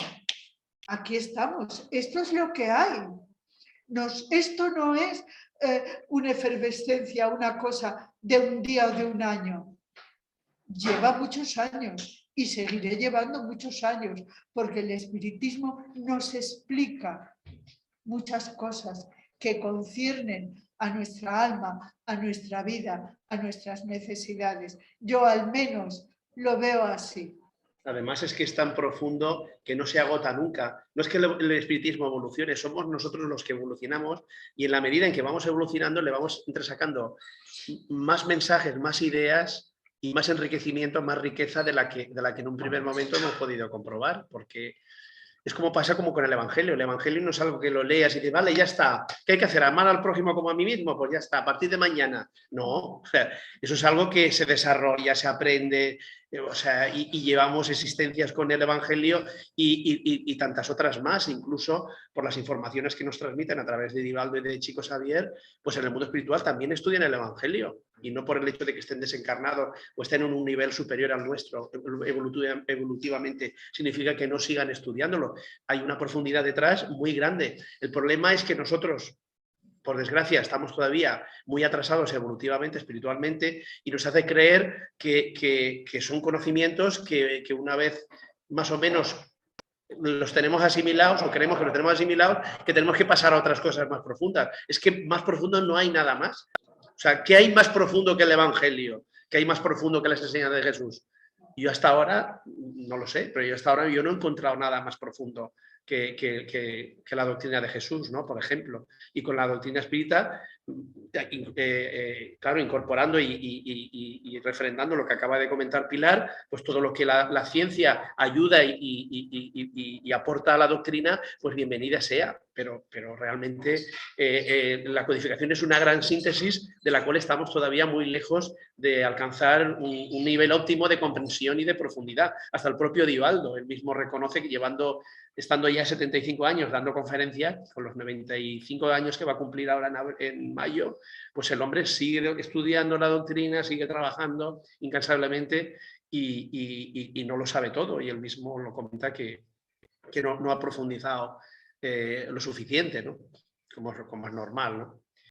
aquí estamos. Esto es lo que hay. Esto no es una efervescencia, una cosa de un día o de un año. Lleva muchos años y seguiré llevando muchos años, porque el espiritismo nos explica muchas cosas que conciernen a nuestra alma, a nuestra vida, a nuestras necesidades. Yo al menos lo veo así. Además es que es tan profundo que no se agota nunca. No es que el espiritismo evolucione, somos nosotros los que evolucionamos y en la medida en que vamos evolucionando le vamos entresacando más mensajes, más ideas y más enriquecimiento, más riqueza de la que en un primer momento hemos podido comprobar, porque es como pasa como con el Evangelio. El Evangelio no es algo que lo leas y dices, vale, ya está. ¿Qué hay que hacer? ¿Amar al prójimo como a mí mismo? Pues ya está, a partir de mañana. No, o sea, eso es algo que se desarrolla, se aprende, o sea, y llevamos existencias con el Evangelio y tantas otras más, incluso por las informaciones que nos transmiten a través de Divaldo y de Chico Xavier, pues en el mundo espiritual también estudian el Evangelio. Y no por el hecho de que estén desencarnados o estén en un nivel superior al nuestro evolutivamente, significa que no sigan estudiándolo. Hay una profundidad detrás muy grande. El problema es que nosotros, por desgracia, estamos todavía muy atrasados evolutivamente, espiritualmente, y nos hace creer que son conocimientos que una vez más o menos los tenemos asimilados o creemos que los tenemos asimilados, que tenemos que pasar a otras cosas más profundas. Es que más profundo no hay nada más. O sea, ¿qué hay más profundo que el Evangelio? ¿Qué hay más profundo que las enseñanzas de Jesús? Yo hasta ahora, no lo sé, pero yo no he encontrado nada más profundo que la doctrina de Jesús, ¿no? Por ejemplo. Y con la doctrina espírita, claro, incorporando y refrendando lo que acaba de comentar Pilar, pues todo lo que la ciencia ayuda y aporta a la doctrina, pues bienvenida sea. Pero realmente la codificación es una gran síntesis de la cual estamos todavía muy lejos de alcanzar un nivel óptimo de comprensión y de profundidad. Hasta el propio Divaldo, él mismo reconoce que estando ya 75 años dando conferencias, con los 95 años que va a cumplir ahora en mayo, pues el hombre sigue estudiando la doctrina, sigue trabajando incansablemente y no lo sabe todo. Y él mismo lo comenta que no ha profundizado lo suficiente, ¿no? Como es normal, ¿no?